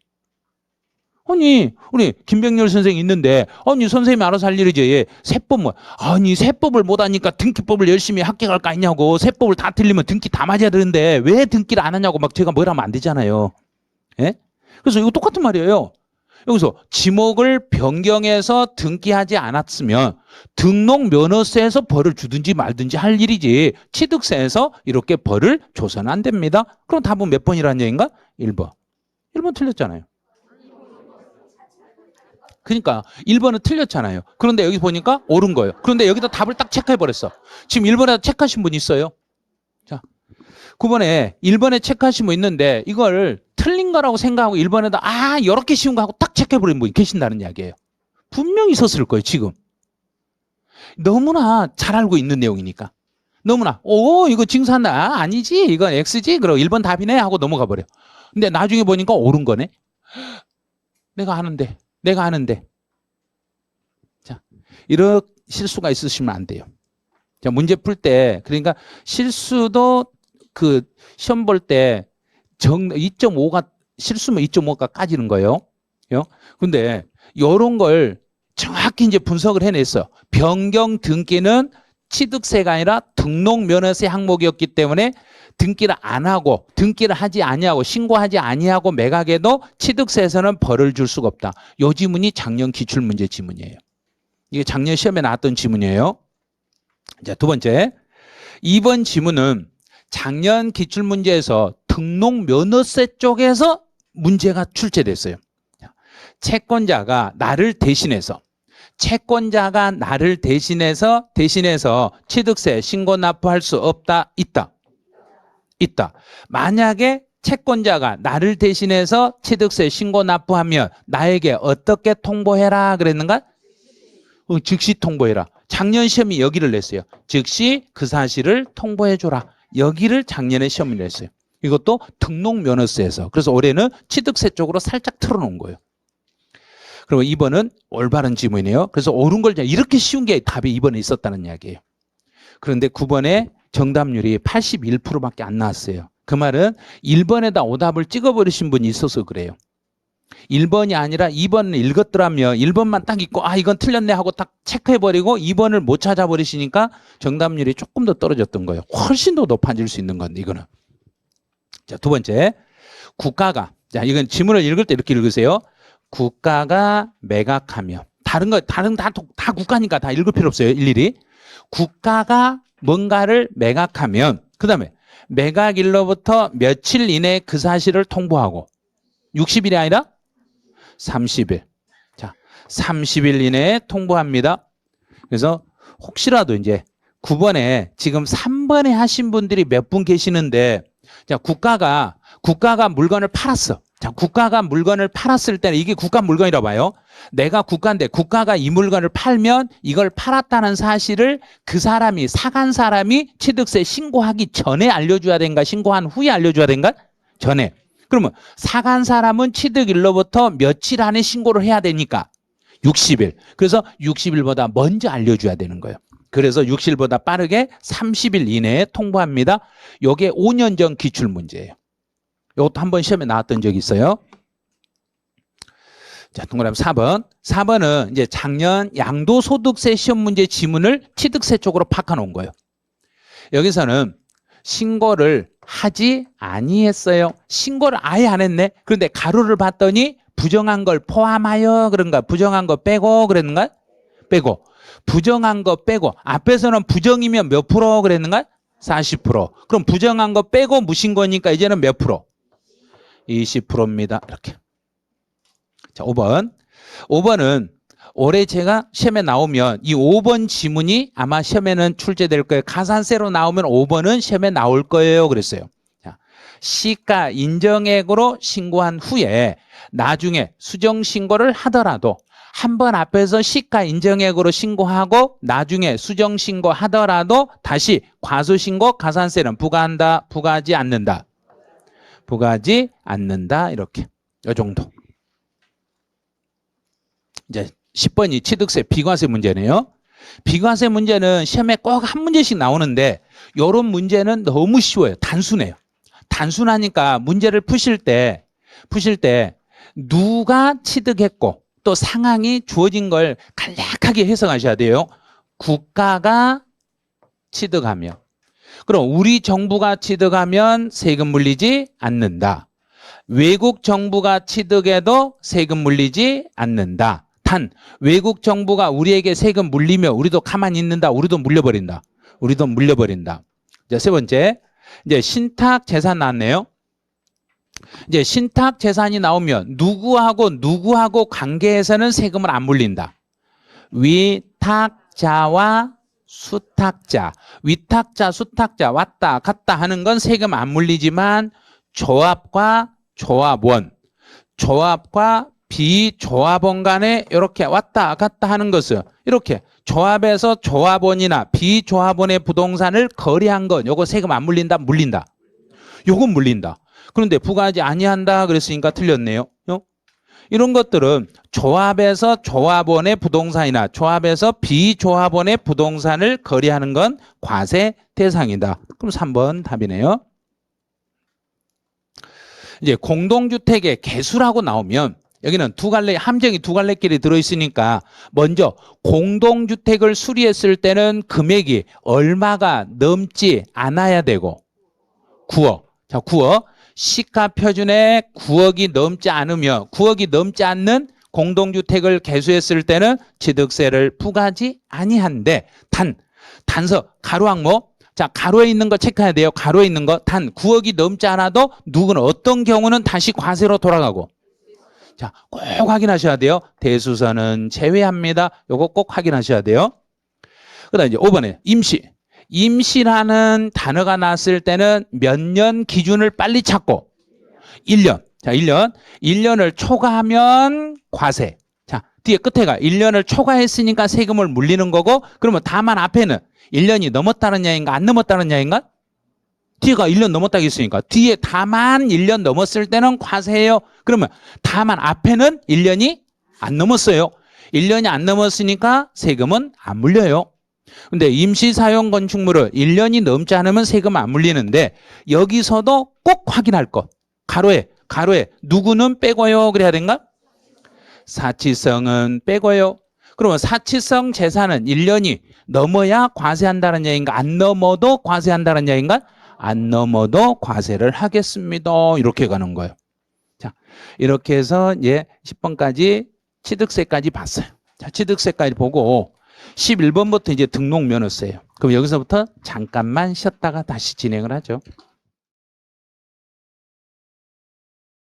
아니 우리 김병렬 선생님 있는데 아니 선생님이 알아서 할 일이지. 예, 세법 뭐 아니 세법을 못 하니까 등기법을 열심히 합격할 거 아니냐고. 세법을 다 틀리면 등기 다 맞아야 되는데 왜 등기를 안 하냐고 막 제가 뭐라 하면 안 되잖아요. 예? 그래서 이거 똑같은 말이에요. 여기서 지목을 변경해서 등기하지 않았으면 등록면허세에서 벌을 주든지 말든지 할 일이지 취득세에서 이렇게 벌을 줘서는 안 됩니다. 그럼 답은 몇 번이라는 얘기인가? 1번. 1번 틀렸잖아요. 그러니까 1번은 틀렸잖아요. 그런데 여기 보니까 옳은 거예요. 그런데 여기다 답을 딱 체크해버렸어. 지금 1번에다 체크하신 분 있어요? 자, 9번에 1번에 체크하신 분 있는데 이걸 틀린 거라고 생각하고 1번에다 이렇게 쉬운 거 하고 딱 체크해버린 분이 계신다는 이야기예요. 분명히 있었을 거예요. 지금. 너무나 잘 알고 있는 내용이니까. 너무나 이거 징수한다. 아니지. 이건 X지. 그럼 1번 답이네 하고 넘어가 버려. 근데 나중에 보니까 옳은 거네. 내가 아는데. 자, 이런 실수가 있으시면 안 돼요. 자, 문제 풀 때 그러니까 실수도 그 시험 볼 때 2.5가 실수면 2.5가 까지는 거예요. 근데 이런 걸 정확히 이제 분석을 해냈어. 변경 등기는 취득세가 아니라 등록면허세 항목이었기 때문에 등기를 안 하고 등기를 하지 아니하고 신고하지 아니하고 매각해도 취득세에서는 벌을 줄 수가 없다. 이 지문이 작년 기출문제 지문이에요. 이게 작년 시험에 나왔던 지문이에요. 자, 두 번째. 2번 지문은 작년 기출문제에서 등록면허세 쪽에서 문제가 출제됐어요. 채권자가 나를 대신해서 취득세 신고 납부할 수 없다, 있다. 만약에 채권자가 나를 대신해서 취득세 신고 납부하면 나에게 어떻게 통보해라 그랬는가? 즉시 통보해라. 작년 시험이 여기를 냈어요. 즉시 그 사실을 통보해줘라. 여기를 작년에 시험을 냈어요. 이것도 등록면허세에서. 그래서 올해는 취득세 쪽으로 살짝 틀어놓은 거예요. 그리고 2번은 올바른 지문이네요. 그래서 옳은 걸 이렇게 쉬운 게 답이 2번에 있었다는 이야기예요. 그런데 9번에 정답률이 81%밖에 안 나왔어요. 그 말은 1번에다 오답을 찍어버리신 분이 있어서 그래요. 1번이 아니라 2번을 읽었더라면 1번만 딱 읽고 이건 틀렸네 하고 딱 체크해버리고 2번을 못 찾아버리시니까 정답률이 조금 더 떨어졌던 거예요. 훨씬 더 높아질 수 있는 건데 이거는. 자, 두 번째. 국가가, 자, 이건 지문을 읽을 때 이렇게 읽으세요. 국가가 매각하며 다른 다 국가니까 다 읽을 필요 없어요. 일일이. 국가가 뭔가를 매각하면 그 다음에 매각일로부터 며칠 이내에 그 사실을 통보하고 60일이 아니라 30일. 자, 30일 이내에 통보합니다. 그래서 혹시라도 이제 9번에 지금 3번에 하신 분들이 몇 분 계시는데 자, 국가가 물건을 팔았어. 자, 국가가 물건을 팔았을 때는 이게 국가 물건이라고 봐요. 내가 국가인데 국가가 이 물건을 팔면 이걸 팔았다는 사실을 그 사람이 사간 사람이 취득세 신고하기 전에 알려줘야 된가 신고한 후에 알려줘야 된가? 전에. 그러면 사간 사람은 취득일로부터 며칠 안에 신고를 해야 되니까 60일. 그래서 60일보다 먼저 알려줘야 되는 거예요. 그래서 60일보다 빠르게 30일 이내에 통보합니다. 이게 5년 전 기출문제예요. 이것도 한번 시험에 나왔던 적이 있어요. 자, 동그라미 4번. 4번은 이제 작년 양도소득세 시험 문제 지문을 취득세 쪽으로 바꿔 놓은 거예요. 여기서는 신고를 하지 아니했어요. 신고를 아예 안 했네. 그런데 가로를 봤더니 부정한 걸 포함하여 그런가? 부정한 거 빼고 그랬는가? 빼고. 부정한 거 빼고. 앞에서는 부정이면 몇 프로 그랬는가? 40%. 그럼 부정한 거 빼고 무신고니까 이제는 몇 프로? 20%입니다. 이렇게. 자, 5번. 5번은 올해 제가 시험에 나오면 이 5번 지문이 아마 시험에는 출제될 거예요. 가산세로 나오면 5번은 시험에 나올 거예요. 그랬어요. 자, 시가 인정액으로 신고한 후에 나중에 수정신고를 하더라도 한 번 앞에서 시가 인정액으로 신고하고 나중에 수정신고 하더라도 다시 과소신고 가산세는 부과한다, 부과하지 않는다. 부과하지 않는다. 이렇게. 이 정도. 이제 10번이 취득세 비과세 문제네요. 비과세 문제는 시험에 꼭 한 문제씩 나오는데 이런 문제는 너무 쉬워요. 단순해요. 단순하니까 문제를 푸실 때 누가 취득했고 또 상황이 주어진 걸 간략하게 해석하셔야 돼요. 국가가 취득하며 그럼 우리 정부가 취득하면 세금 물리지 않는다. 외국 정부가 취득해도 세금 물리지 않는다. 단 외국 정부가 우리에게 세금 물리며 우리도 가만히 있는다. 우리도 물려버린다. 우리도 물려버린다. 자, 세 번째 이제 신탁 재산 나왔네요. 이제 신탁 재산이 나오면 누구하고 관계에서는 세금을 안 물린다. 위탁자와 수탁자. 위탁자, 수탁자 왔다 갔다 하는 건 세금 안 물리지만 조합과 조합원, 조합과 비조합원 간에 이렇게 왔다 갔다 하는 것은 이렇게 조합에서 조합원이나 비조합원의 부동산을 거래한 건 요거 세금 안 물린다? 물린다. 요건 물린다. 그런데 부과하지 아니한다 그랬으니까 틀렸네요. 이런 것들은 조합에서 조합원의 부동산이나 조합에서 비조합원의 부동산을 거래하는 건 과세 대상이다. 그럼 3번 답이네요. 이제 공동주택의 개수라고 나오면 여기는 두 갈래 함정이 두 갈래길이 들어있으니까 먼저 공동주택을 수리했을 때는 금액이 얼마가 넘지 않아야 되고 9억. 자, 9억. 시가 표준에 9억이 넘지 않으며 9억이 넘지 않는 공동주택을 개수했을 때는 취득세를 부과하지 아니한데 단서 가로 항목 자 가로에 있는 거 체크해야 돼요. 가로에 있는 거 단 9억이 넘지 않아도 누구는 어떤 경우는 다시 과세로 돌아가고 자 꼭 확인하셔야 돼요. 대수선은 제외합니다. 요거 꼭 확인하셔야 돼요. 그다음 이제 5번에 임시라는 단어가 나왔을 때는 몇 년 기준을 빨리 찾고 1년. 자, 1년을 초과하면 과세. 자, 뒤에 끝에가 1년을 초과했으니까 세금을 물리는 거고 그러면 다만 앞에는 1년이 넘었다는 야인가 안 넘었다는 야인가? 뒤에가 1년 넘었다고 했으니까 뒤에 다만 1년 넘었을 때는 과세예요. 그러면 다만 앞에는 1년이 안 넘었어요. 1년이 안 넘었으니까 세금은 안 물려요. 근데 임시사용 건축물을 1년이 넘지 않으면 세금 안 물리는데 여기서도 꼭 확인할 것. 가로에 누구는 빼고요 그래야 된가? 사치성은 빼고요. 그러면 사치성 재산은 1년이 넘어야 과세한다는 얘기인가? 안 넘어도 과세한다는 얘기인가? 안 넘어도 과세를 하겠습니다. 이렇게 가는 거예요. 자, 이렇게 해서 이제 10번까지 취득세까지 봤어요. 자, 취득세까지 보고 11번부터 이제 등록면허세예요. 그럼 여기서부터 잠깐만 쉬었다가 다시 진행을 하죠.